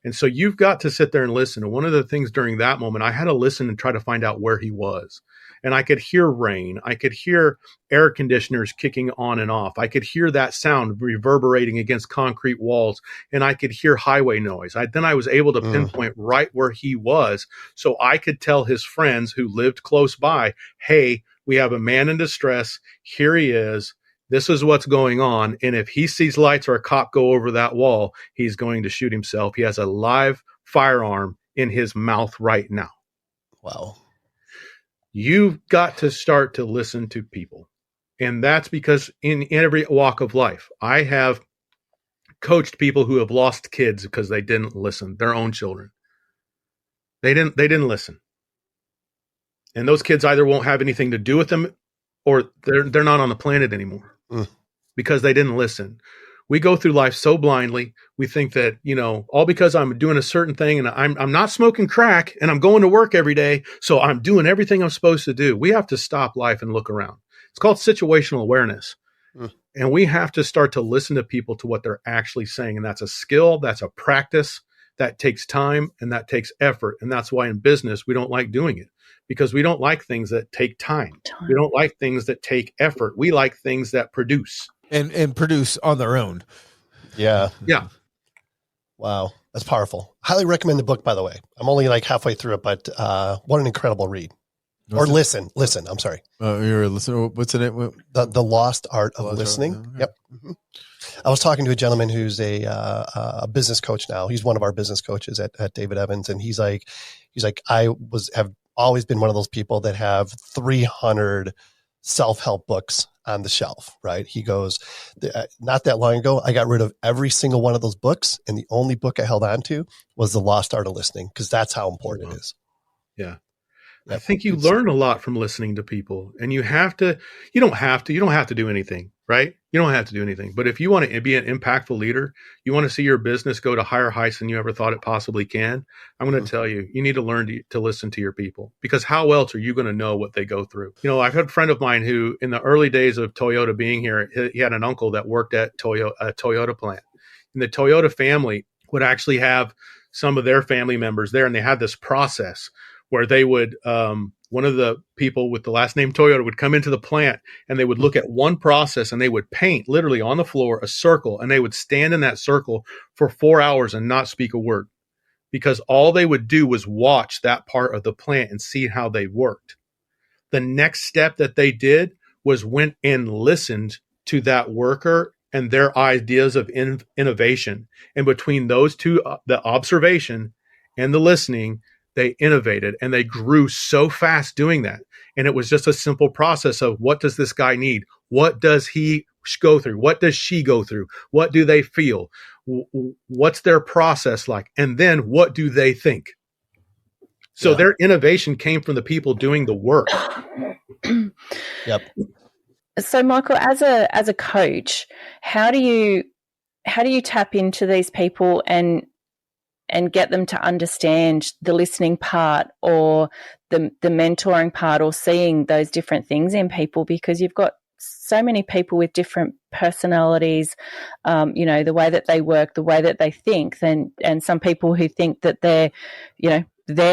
And so you've got to sit there and listen. And one of the things during that moment, I had to listen and try to find out where he was. And I could hear rain. I could hear air conditioners kicking on and off. I could hear that sound reverberating against concrete walls. And I could hear highway noise. Then I was able to pinpoint right where he was. So I could tell his friends who lived close by, hey, we have a man in distress. Here he is. This is what's going on. And if he sees lights or a cop go over that wall, he's going to shoot himself. He has a live firearm in his mouth right now. Wow. You've got to start to listen to people. And that's because in every walk of life, I have coached people who have lost kids because they didn't listen, their own children. They didn't listen. And those kids either won't have anything to do with them or they're not on the planet anymore because they didn't listen. We go through life so blindly. We think that, all because I'm doing a certain thing and I'm not smoking crack and I'm going to work every day. So I'm doing everything I'm supposed to do. We have to stop life and look around. It's called situational awareness. And we have to start to listen to people to what they're actually saying. And that's a skill. That's a practice that takes time and that takes effort. And that's why in business, we don't like doing it because we don't like things that take time. We don't like things that take effort. We like things that produce. And produce on their own. Yeah. Yeah. Wow. That's powerful. Highly recommend the book, by the way. I'm only like halfway through it, but what an incredible read. Listen. I'm sorry. You're a listener. What's the name? The Lost Art of Listening. Okay. Yep. Mm-hmm. I was talking to a gentleman who's a business coach now. He's one of our business coaches at David Evans. And he's like, I have always been one of those people that have 300 self-help books on the shelf, right? He goes, not that long ago, I got rid of every single one of those books. And the only book I held on to was The Lost Art of Listening, because that's how important it is. Yeah. Yep. I think you learn a lot from listening to people, and you don't have to do anything, right? You don't have to do anything. But if you want to be an impactful leader, you want to see your business go to higher heights than you ever thought it possibly can. I'm going to tell you, you need to learn to listen to your people, because how else are you going to know what they go through? I've had a friend of mine who in the early days of Toyota being here, he had an uncle that worked at a Toyota plant, and the Toyota family would actually have some of their family members there. And they had this process where they would, one of the people with the last name Toyota would come into the plant and they would look at one process and they would paint literally on the floor a circle, and they would stand in that circle for 4 hours and not speak a word, because all they would do was watch that part of the plant and see how they worked. The next step that they did was went and listened to that worker and their ideas of innovation. And between those two, the observation and the listening, they innovated and they grew so fast doing that. And it was just a simple process of, what does this guy need? What does he go through? What does she go through? What do they feel? What's their process like? And then what do they think? So their innovation came from the people doing the work. Yep. So Michael, as a coach, how do you tap into these people and get them to understand the listening part or the mentoring part, or seeing those different things in people, because you've got so many people with different personalities, the way that they work, the way that they think, and some people who think that their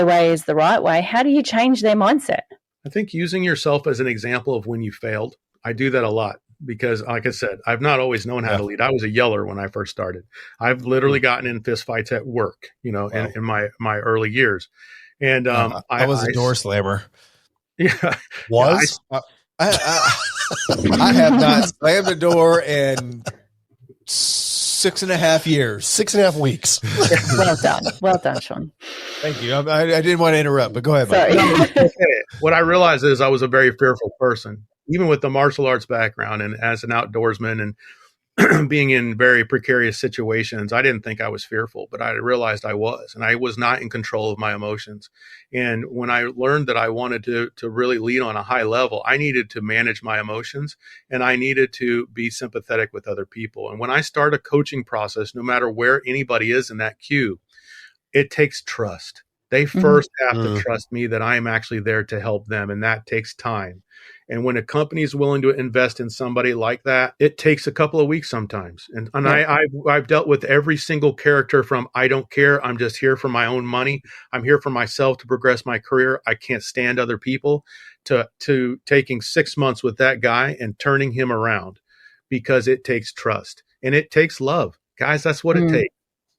way is the right way. How do you change their mindset? I think using yourself as an example of when you failed. I do that a lot because, like I said, I've not always known how to lead. I was a yeller when I first started. I've literally gotten in fist fights at work, in my early years. And I was a door slammer. Yeah. Was? I have not slammed a door in 6.5 years. 6.5 weeks. Well done, Sean. Thank you. I didn't want to interrupt, but go ahead. Sorry. Okay. What I realized is I was a very fearful person, even with the martial arts background and as an outdoorsman and being in very precarious situations. I didn't think I was fearful, but I realized I was, and I was not in control of my emotions. And when I learned that I wanted to really lead on a high level, I needed to manage my emotions, and I needed to be sympathetic with other people. And when I start a coaching process, no matter where anybody is in that queue, it takes trust. They first have to trust me that I am actually there to help them, and that takes time. And when a company is willing to invest in somebody like that, it takes a couple of weeks sometimes. And I've dealt with every single character from I don't care, I'm just here for my own money, I'm here for myself to progress my career, I can't stand other people, to taking 6 months with that guy and turning him around, because it takes trust and it takes love. Guys, that's what it takes.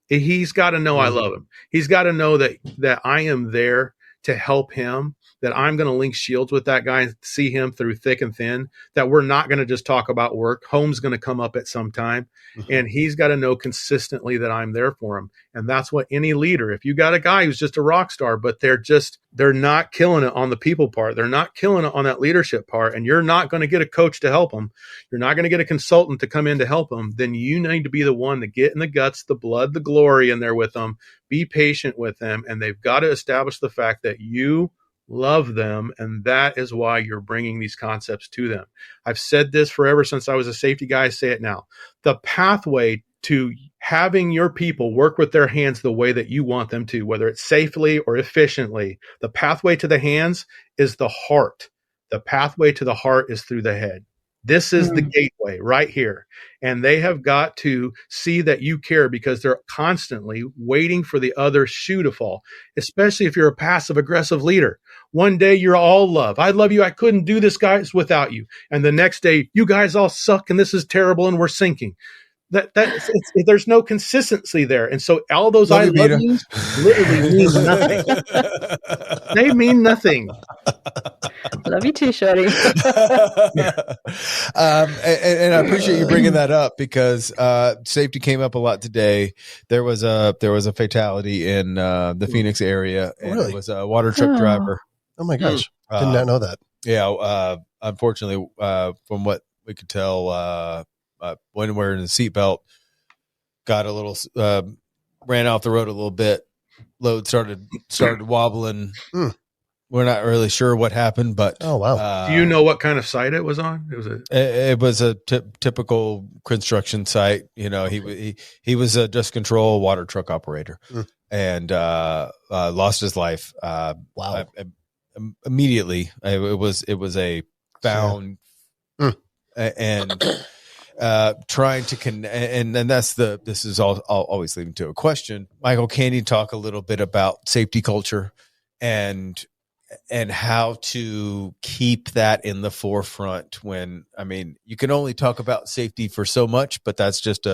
He's got to know I love him. He's got to know that I am there to help him, that I'm going to link shields with that guy and see him through thick and thin, that we're not going to just talk about work. Home's going to come up at some time. And he's got to know consistently that I'm there for him. And that's what any leader, if you got a guy who's just a rock star, but they're not killing it on the people part, they're not killing it on that leadership part, and you're not going to get a coach to help them, you're not going to get a consultant to come in to help them, then you need to be the one to get in the guts, the blood, the glory in there with them, be patient with them. And they've got to establish the fact that you love them, and that is why you're bringing these concepts to them. I've said this forever since I was a safety guy. I say it now. The pathway to having your people work with their hands the way that you want them to, whether it's safely or efficiently, the pathway to the hands is the heart. The pathway to the heart is through the head. This is the gateway right here. And they have got to see that you care, because they're constantly waiting for the other shoe to fall, especially if you're a passive aggressive leader. One day you're all love. I love you. I couldn't do this, guys, without you. And the next day, you guys all suck and this is terrible and we're sinking. There's no consistency there. And so all those I love yous literally mean nothing. They mean nothing. Love you too, Shorty. And I appreciate you bringing that up, because safety came up a lot today. There was a fatality in the Phoenix area, and Really? It was a water truck driver. Oh my gosh. Did not know that. Yeah. Unfortunately, from what we could tell, when wearing the seatbelt, got a little, ran off the road a little bit. Load started wobbling. We're not really sure what happened, but oh wow. Do you know what kind of site it was on? It was a typical construction site. He was a dust control water truck operator, and lost his life. Wow. Immediately, it was a found and trying to connect, and this is all always leading to a question. Michael, can you talk a little bit about safety culture and how to keep that in the forefront when, you can only talk about safety for so much, but that's just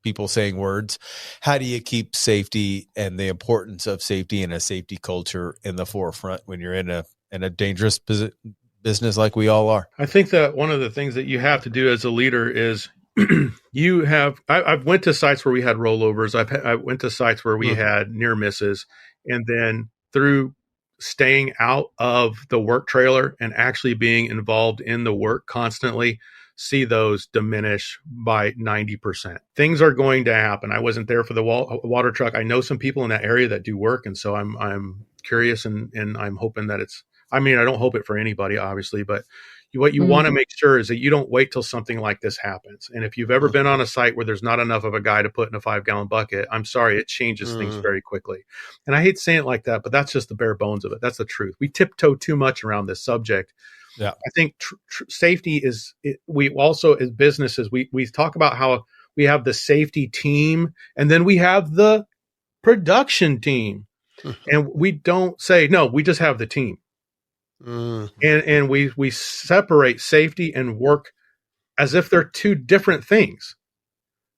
people saying words. How do you keep safety and the importance of safety and a safety culture in the forefront when you're in a dangerous business like we all are? I think that one of the things that you have to do as a leader is I've went to sites where we had rollovers. I went to sites where we had near misses, and then through staying out of the work trailer and actually being involved in the work constantly, see those diminish by 90%. Things are going to happen. I wasn't there for the water truck. I know some people in that area that do work, and so I'm curious, and I'm hoping that I don't hope it for anybody, obviously, but What you want to make sure is that you don't wait till something like this happens. And if you've ever been on a site where there's not enough of a guy to put in a 5-gallon bucket, I'm sorry, it changes things very quickly. And I hate saying it like that, but that's just the bare bones of it. That's the truth. We tiptoe too much around this subject. Yeah. I think safety is, we also, as businesses, we talk about how we have the safety team and then we have the production team. And we don't say, no, we just have the team. And we separate safety and work as if they're two different things.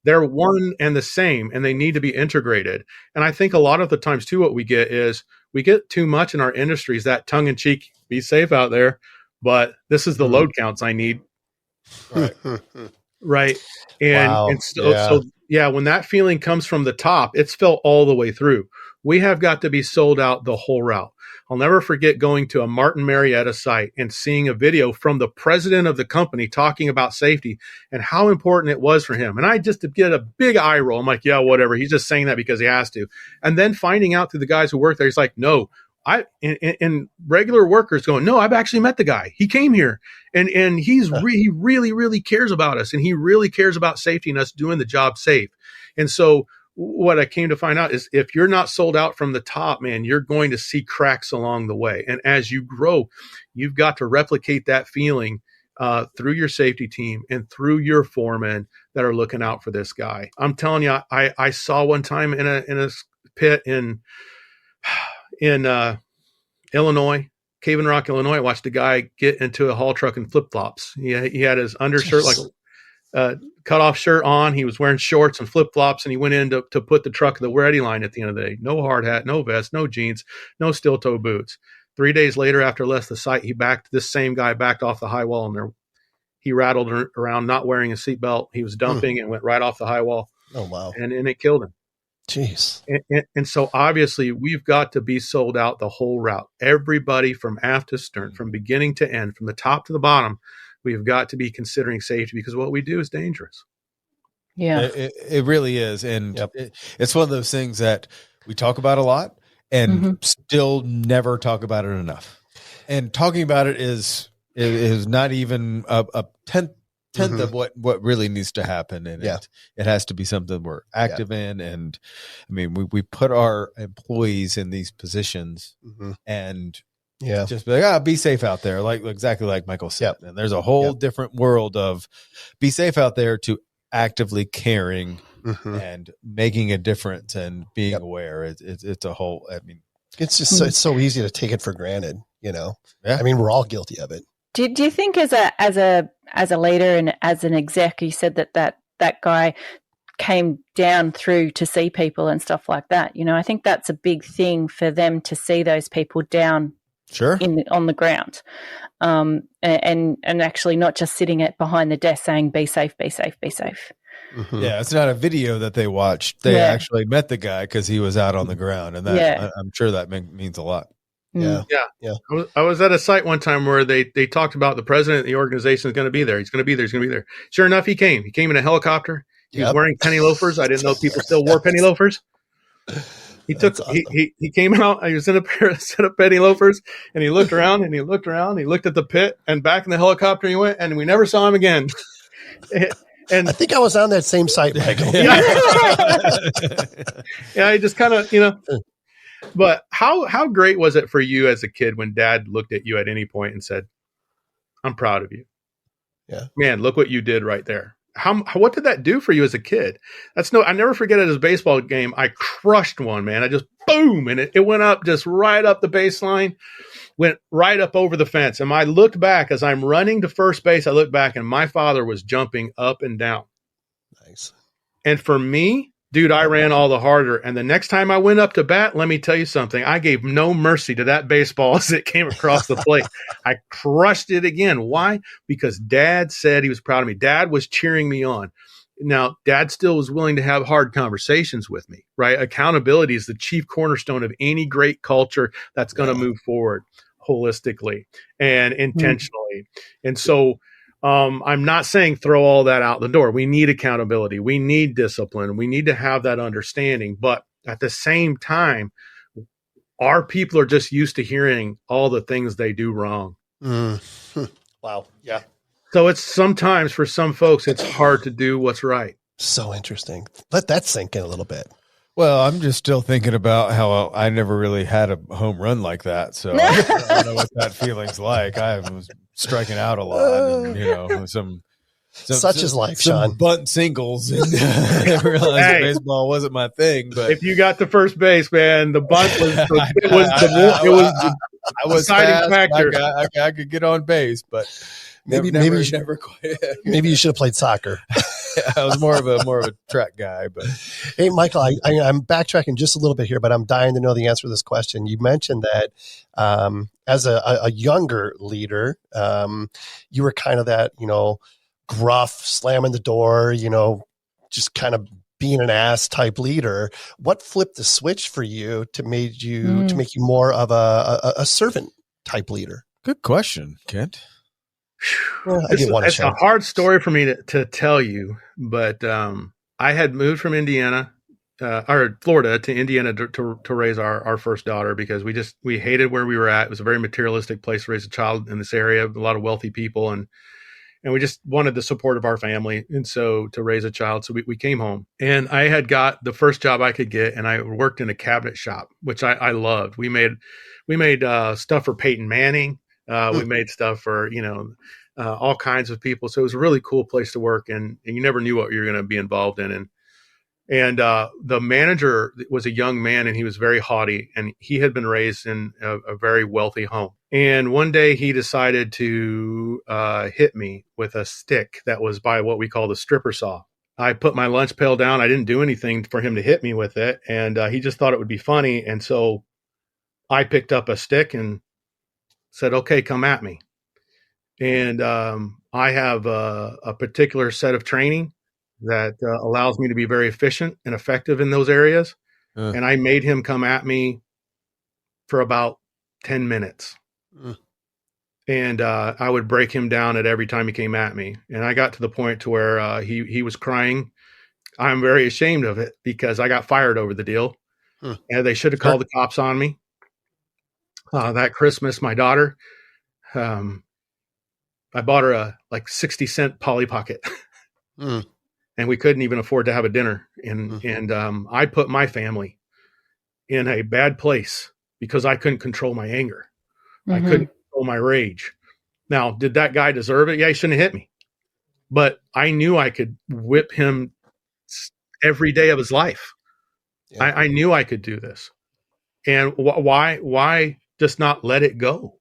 They're one and the same, and they need to be integrated. And I think a lot of the times too, what we get is we get too much in our industries, that tongue in cheek, be safe out there, but this is the load counts I need. Right. Right. And so when that feeling comes from the top, it's felt all the way through. We have got to be sold out the whole route. I'll never forget going to a Martin Marietta site and seeing a video from the president of the company talking about safety and how important it was for him. And I just get a big eye roll. I'm like, yeah, whatever. He's just saying that because he has to. And then finding out through the guys who work there, he's like, no, and regular workers going, no, I've actually met the guy. He came here and he really, really cares about us. And he really cares about safety and us doing the job safe. And so what I came to find out is if you're not sold out from the top, man, you're going to see cracks along the way. And as you grow, you've got to replicate that feeling through your safety team and through your foremen that are looking out for this guy. I'm telling you, I saw one time in a pit in Illinois, Cave and Rock, Illinois. I watched a guy get into a haul truck in flip-flops. He had his undershirt, like cut off shirt on. He was wearing shorts and flip-flops, and he went in to put the truck in the ready line at the end of the day. No hard hat, no vest, no jeans, no steel toe boots. 3 days later, after left the site, this same guy backed off the high wall, and there he rattled around not wearing a seatbelt. He was dumping and went right off the high wall. Oh, wow. And it killed him. Jeez. And so obviously we've got to be sold out the whole route. Everybody from aft to stern, from beginning to end, from the top to the bottom, we've got to be considering safety because what we do is dangerous. Yeah, it really is. And it's one of those things that we talk about a lot and still never talk about it enough. And talking about it is not even a tenth of what really needs to happen. And it has to be something we're active in. And I mean, we put our employees in these positions and just be like, be safe out there. Like exactly like Michael said. And there's a whole different world of be safe out there to actively caring and making a difference and being aware. It's a whole, I mean, it's just it's so easy to take it for granted, you know? Yeah. I mean, we're all guilty of it. Do you think as a leader and as an exec, you said that guy came down through to see people and stuff like that. You know, I think that's a big thing for them to see those people down on the ground, and actually not just sitting behind the desk saying be safe, be safe, be safe. Yeah, it's not a video that they watched. They actually met the guy because he was out on the ground, and that I'm sure that means a lot. Yeah. I was at a site one time where they talked about the president of the organization is going to be there. He's going to be there. He's going to be there. Sure enough, he came. He came in a helicopter. He was wearing penny loafers. I didn't know people still wore penny loafers. He came out. He was in a set of penny loafers, and he looked around and he looked around. He looked at the pit and back in the helicopter he went, and we never saw him again. And I think I was on that same site, Michael. I just kind of, you know. But how great was it for you as a kid when Dad looked at you at any point and said, "I'm proud of you. Yeah, man, look what you did right there." What did that do for you as a kid? I never forget at his baseball game. I crushed one, man. I just boom, and it went up just right up the baseline, went right up over the fence. And I looked back as I'm running to first base. I looked back, and my father was jumping up and down. Nice. And for me, dude, I ran all the harder. And the next time I went up to bat, let me tell you something. I gave no mercy to that baseball as it came across the plate. I crushed it again. Why? Because Dad said he was proud of me. Dad was cheering me on. Now, Dad still was willing to have hard conversations with me, right? Accountability is the chief cornerstone of any great culture that's going to move forward holistically and intentionally. And so, I'm not saying throw all that out the door. We need accountability. We need discipline. We need to have that understanding. But at the same time, our people are just used to hearing all the things they do wrong. Wow. Yeah. So it's sometimes for some folks, it's hard to do what's right. So interesting. Let that sink in a little bit. Well, I'm just still thinking about how I never really had a home run like that. So I don't know what that feeling's like. I was striking out a lot and, some Such is life, some Sean. bunt singles. And I realized that baseball wasn't my thing. But if you got to first base, man, the bunt was the deciding factor. I could get on base, but maybe you should have played soccer. I was more of a track guy. But hey, Michael, I'm backtracking just a little bit here, but I'm dying to know the answer to this question. You mentioned that as a younger leader, you were kind of that, gruff, slamming the door, just kind of being an ass type leader. What flipped the switch for you to make you more of a servant type leader? Good question, Kent. Well, it's a hard story for me to tell you, but I had moved from Indiana or Florida to Indiana to raise our first daughter because we hated where we were at. It was a very materialistic place to raise a child in this area, a lot of wealthy people, and we just wanted the support of our family. And so to raise a child, so we came home, and I had got the first job I could get, and I worked in a cabinet shop, which I loved. We made stuff for Peyton Manning. We made stuff for, all kinds of people. So it was a really cool place to work, and you never knew what you were going to be involved in. And the manager was a young man, and he was very haughty, and he had been raised in a very wealthy home. And one day he decided to hit me with a stick that was by what we call the stripper saw. I put my lunch pail down. I didn't do anything for him to hit me with it. And he just thought it would be funny. And so I picked up a stick and said, okay, come at me. And I have a particular set of training that allows me to be very efficient and effective in those areas. And I made him come at me for about 10 minutes. And I would break him down at every time he came at me. And I got to the point to where he was crying. I'm very ashamed of it because I got fired over the deal. And they should have called the cops on me. That Christmas, my daughter, I bought her a 60-cent Polly Pocket. And we couldn't even afford to have a dinner. And I put my family in a bad place because I couldn't control my anger. I couldn't control my rage. Now, did that guy deserve it? Yeah, he shouldn't have hit me. But I knew I could whip him every day of his life. Yeah. I knew I could do this. And why just not let it go?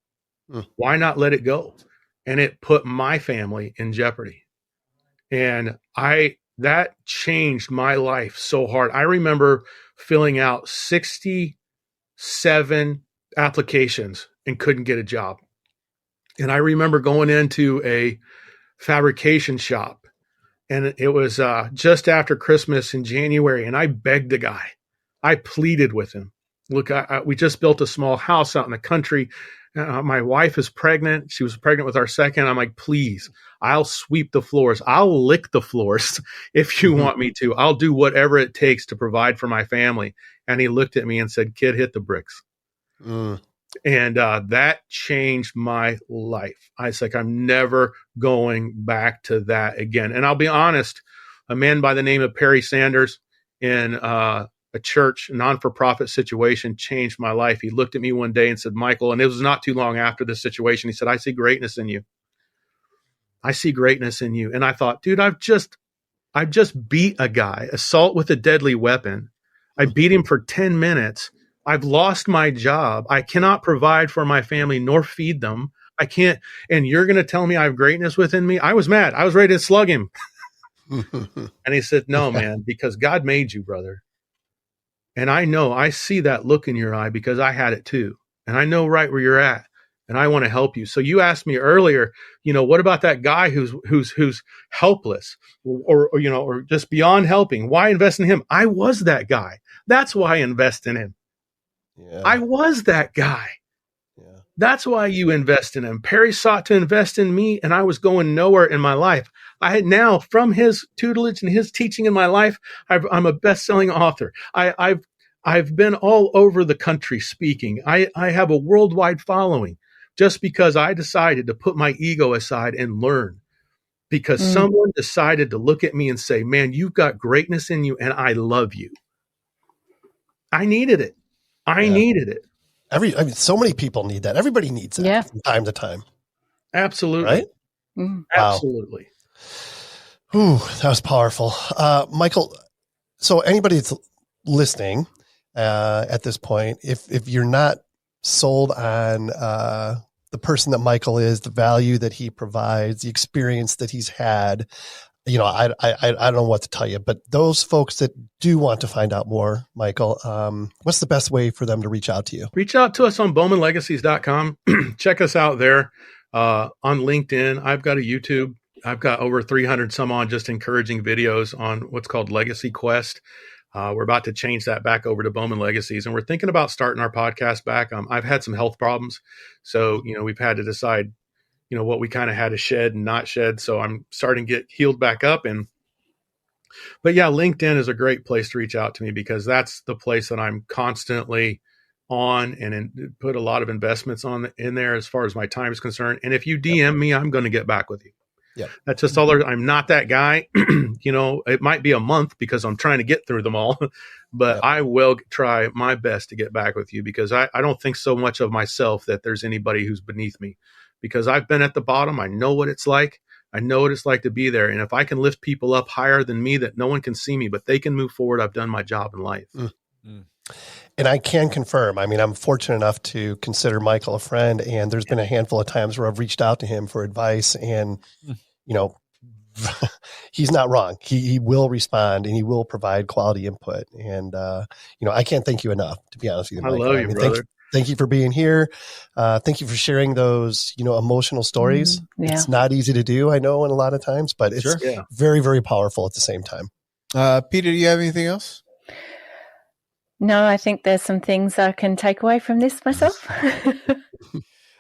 Why not let it go? And it put my family in jeopardy. And that changed my life so hard. I remember filling out 67 applications and couldn't get a job. And I remember going into a fabrication shop, and it was just after Christmas in January, and I begged the guy. I pleaded with him. Look, we just built a small house out in the country. My wife is pregnant. She was pregnant with our second. I'm like, please, I'll sweep the floors. I'll lick the floors if you want me to. I'll do whatever it takes to provide for my family. And he looked at me and said, kid, hit the bricks. And that changed my life. I was like, I'm never going back to that again. And I'll be honest, a man by the name of Perry Sanders in a church non-for-profit situation changed my life. He looked at me one day and said, Michael, and it was not too long after this situation, he said, I see greatness in you. I see greatness in you. And I thought, dude, I've just beat a guy, assault with a deadly weapon. I beat him for 10 minutes. I've lost my job. I cannot provide for my family nor feed them. I can't. And you're going to tell me I have greatness within me? I was mad. I was ready to slug him. And he said, no, man, because God made you, brother. And I see that look in your eye because I had it too. And I know right where you're at. And I want to help you. So you asked me earlier, what about that guy who's helpless or just beyond helping? Why invest in him? I was that guy. That's why I invest in him. Yeah. I was that guy. Yeah. That's why you invest in him. Perry sought to invest in me, and I was going nowhere in my life. I had now, from his tutelage and his teaching in my life, I'm a best-selling author. I've been all over the country speaking. I have a worldwide following. just because I decided to put my ego aside and learn, because someone decided to look at me and say, man, you've got greatness in you and I love you. I needed it. I needed it. So many people need that. Everybody needs that from time to time. Absolutely. Right? Absolutely. Ooh, that was powerful. Michael, so anybody that's listening at this point, if you're not sold on the person that Michael is, the value that he provides, the experience that he's had, I don't know what to tell you, but those folks that do want to find out more, Michael, what's the best way for them to reach out to you? Reach out to us on bowmanlegacies.com. Check us out there on LinkedIn. I've got a YouTube. I've got over 300 some on just encouraging videos on what's called Legacy Quest. We're about to change that back over to Bowman Legacies, and we're thinking about starting our podcast back. I've had some health problems, so we've had to decide, what we kind of had to shed and not shed. So I'm starting to get healed back up. But yeah, LinkedIn is a great place to reach out to me, because that's the place that I'm constantly on and put a lot of investments in there as far as my time is concerned. And if you DM me, I'm going to get back with you. Yeah, that's just all there. I'm not that guy. It might be a month because I'm trying to get through them all, but I will try my best to get back with you, because I don't think so much of myself that there's anybody who's beneath me, because I've been at the bottom. I know what it's like. I know what it's like to be there. And if I can lift people up higher than me, that no one can see me, but they can move forward, I've done my job in life. And I can confirm, I'm fortunate enough to consider Michael a friend, and there's been a handful of times where I've reached out to him for advice, and, he's not wrong. He will respond, and he will provide quality input. And, I can't thank you enough, to be honest with you, Michael. I love you, brother. Thank you for being here. Thank you for sharing those, emotional stories. It's not easy to do, I know, in a lot of times, but it's very, very powerful at the same time. Peter, do you have anything else? No, I think there's some things I can take away from this myself.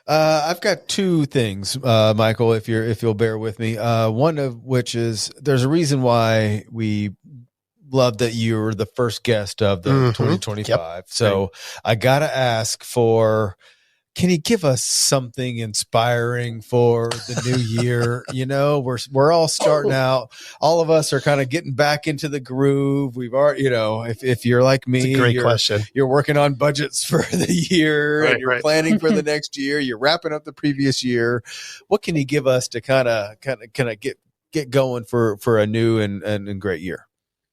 I've got two things, Michael, if you'll bear with me. One of which is, there's a reason why we love that you're the first guest of the 2025. Yep. So I got to ask for, can you give us something inspiring for the new year? We're all starting out. All of us are kind of getting back into the groove. We've already, if you're like me, question. You're working on budgets for the year, and you're planning for the next year. You're wrapping up the previous year. What can you give us to kind of get going for a new and great year?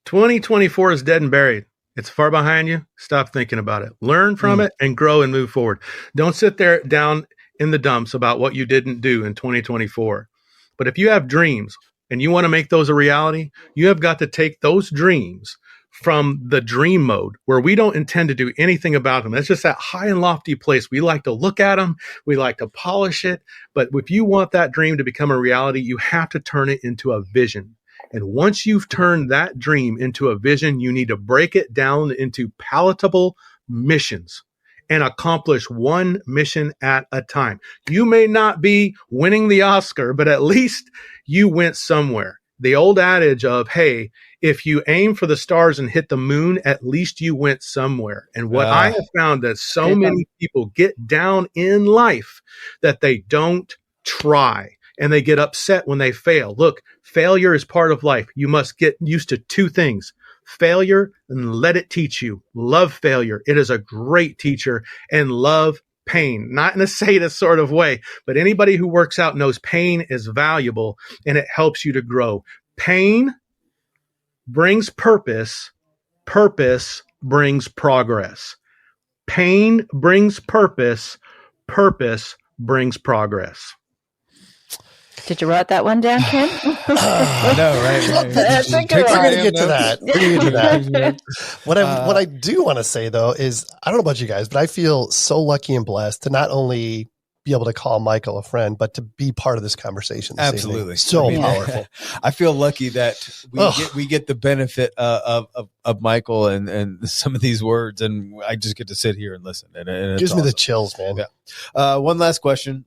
2024 is dead and buried. It's far behind you. Stop thinking about it. Learn from it and grow and move forward. Don't sit there down in the dumps about what you didn't do in 2024. But if you have dreams and you want to make those a reality, you have got to take those dreams from the dream mode, where we don't intend to do anything about them. That's just that high and lofty place. We like to look at them. We like to polish it. But if you want that dream to become a reality, you have to turn it into a vision. And once you've turned that dream into a vision, you need to break it down into palatable missions and accomplish one mission at a time. You may not be winning the Oscar, but at least you went somewhere. The old adage of, hey, if you aim for the stars and hit the moon, at least you went somewhere. And what I have found that so many people get down in life that they don't try. And they get upset when they fail. Look, failure is part of life. You must get used to two things: failure and let it teach you. Love failure. It is a great teacher. And love pain, not in a sadist sort of way, but anybody who works out knows pain is valuable and it helps you to grow. Pain brings purpose. Purpose brings progress. Pain brings purpose. Purpose brings progress. Did you write that one down, Ken? I know, right? That's a good one. We're going to get to that. We're going to get to that. What I do want to say, though, is I don't know about you guys, but I feel so lucky and blessed to not only be able to call Michael a friend, but to be part of this conversation. Absolutely. So powerful. I feel lucky that we get the benefit of Michael and some of these words, and I just get to sit here and listen. And it gives me the chills, man. Yeah. One last question.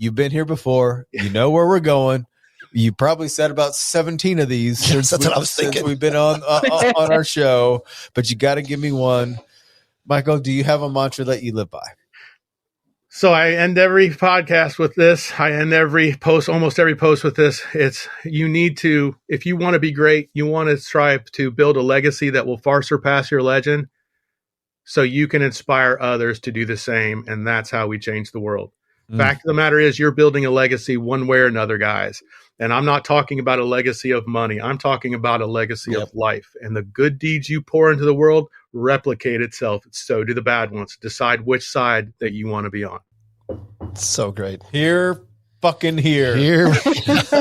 You've been here before. You know where we're going. You probably said about 17 of these since we've been on our show, but you got to give me one. Michael, do you have a mantra that you live by? So I end every podcast with this. I end every post, almost every post with this. It's, you need to, if you want to be great, you want to strive to build a legacy that will far surpass your legend, so you can inspire others to do the same. And that's how we change the world. Fact of the matter is, you're building a legacy one way or another, guys. And I'm not talking about a legacy of money. I'm talking about a legacy of life. And the good deeds you pour into the world replicate itself. So do the bad ones. Decide which side that you want to be on. So great. Here. Sorry,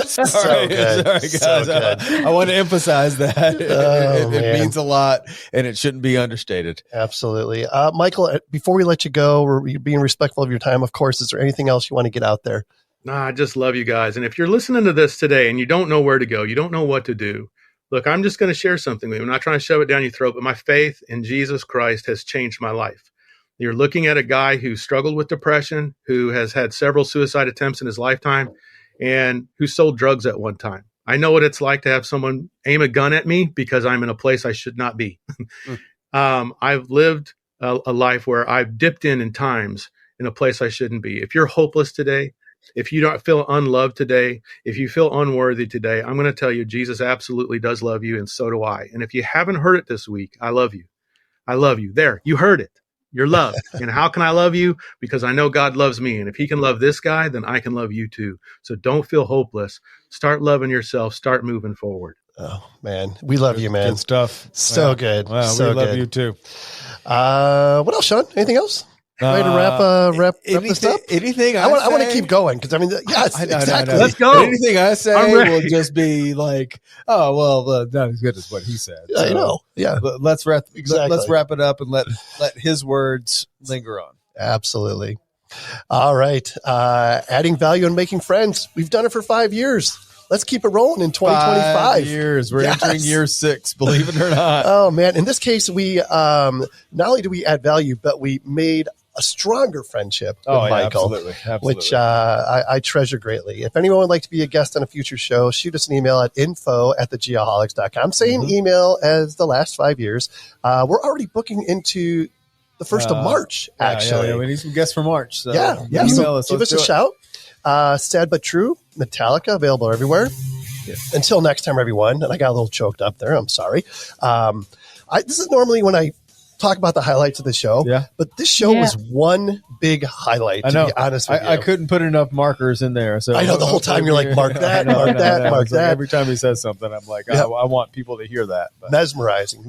Sorry, guys. So I want to emphasize that. It means a lot, and it shouldn't be understated. Absolutely. Michael, before we let you go, we're being respectful of your time, of course. Is there anything else you want to get out there? Nah, I just love you guys. And if you're listening to this today and you don't know where to go, you don't know what to do, look, I'm just going to share something with you. I'm not trying to shove it down your throat, but my faith in Jesus Christ has changed my life. You're looking at a guy who struggled with depression, who has had several suicide attempts in his lifetime, and who sold drugs at one time. I know what it's like to have someone aim a gun at me because I'm in a place I should not be. I've lived a life where I've dipped in times in a place I shouldn't be. If you're hopeless today, if you don't feel unloved today, if you feel unworthy today, I'm going to tell you, Jesus absolutely does love you, and so do I. And if you haven't heard it this week, I love you. I love you. There, you heard it. You're loved. And how can I love you? Because I know God loves me. And if he can love this guy, then I can love you too. So don't feel hopeless. Start loving yourself. Start moving forward. Oh, man. We love you, man. Good stuff. So good. Wow, so we love good. you too. What else, Sean? Anything else? Ready to wrap this up? Anything I want to keep going because, I mean, yes, exactly. Let's go. Anything I say will just be like, oh, well, not as good as what he said. So, I know. Yeah. Let's wrap it up and let his words linger on. Absolutely. All right. Adding value and making friends. We've done it for 5 years. Let's keep it rolling in 2025. 5 years. We're entering year 6, believe it or not. Oh, man. In this case, we not only do we add value, but we made a stronger friendship with Michael, absolutely. Which I treasure greatly. If anyone would like to be a guest on a future show, shoot us an email at info@thegeoholics.com. Same email as the last 5 years. We're already booking into the 1st of March, actually. Yeah, we need some guests for March. So yeah. So give us a shout. Sad But True, Metallica, available everywhere. Yeah. Until next time, everyone. And I got a little choked up there. I'm sorry. This is normally when I talk about the highlights of the show. Yeah. But this show was one big highlight, to be honest with you. I couldn't put enough markers in there. So I know the whole time you're like, mark that, mark that. Like every time he says something, I'm like, I want people to hear that. But. Mesmerizing.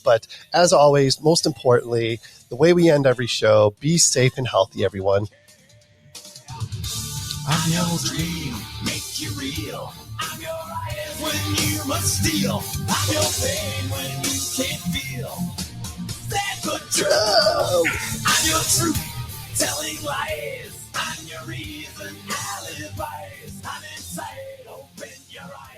But as always, most importantly, the way we end every show, be safe and healthy, everyone. I'm your dream, make you real. I'm your eyes when you must steal. I'm your pain when you can't feel. Stand for truth. I'm your truth, telling lies. I'm your reason, alibis. I'm inside, open your eyes.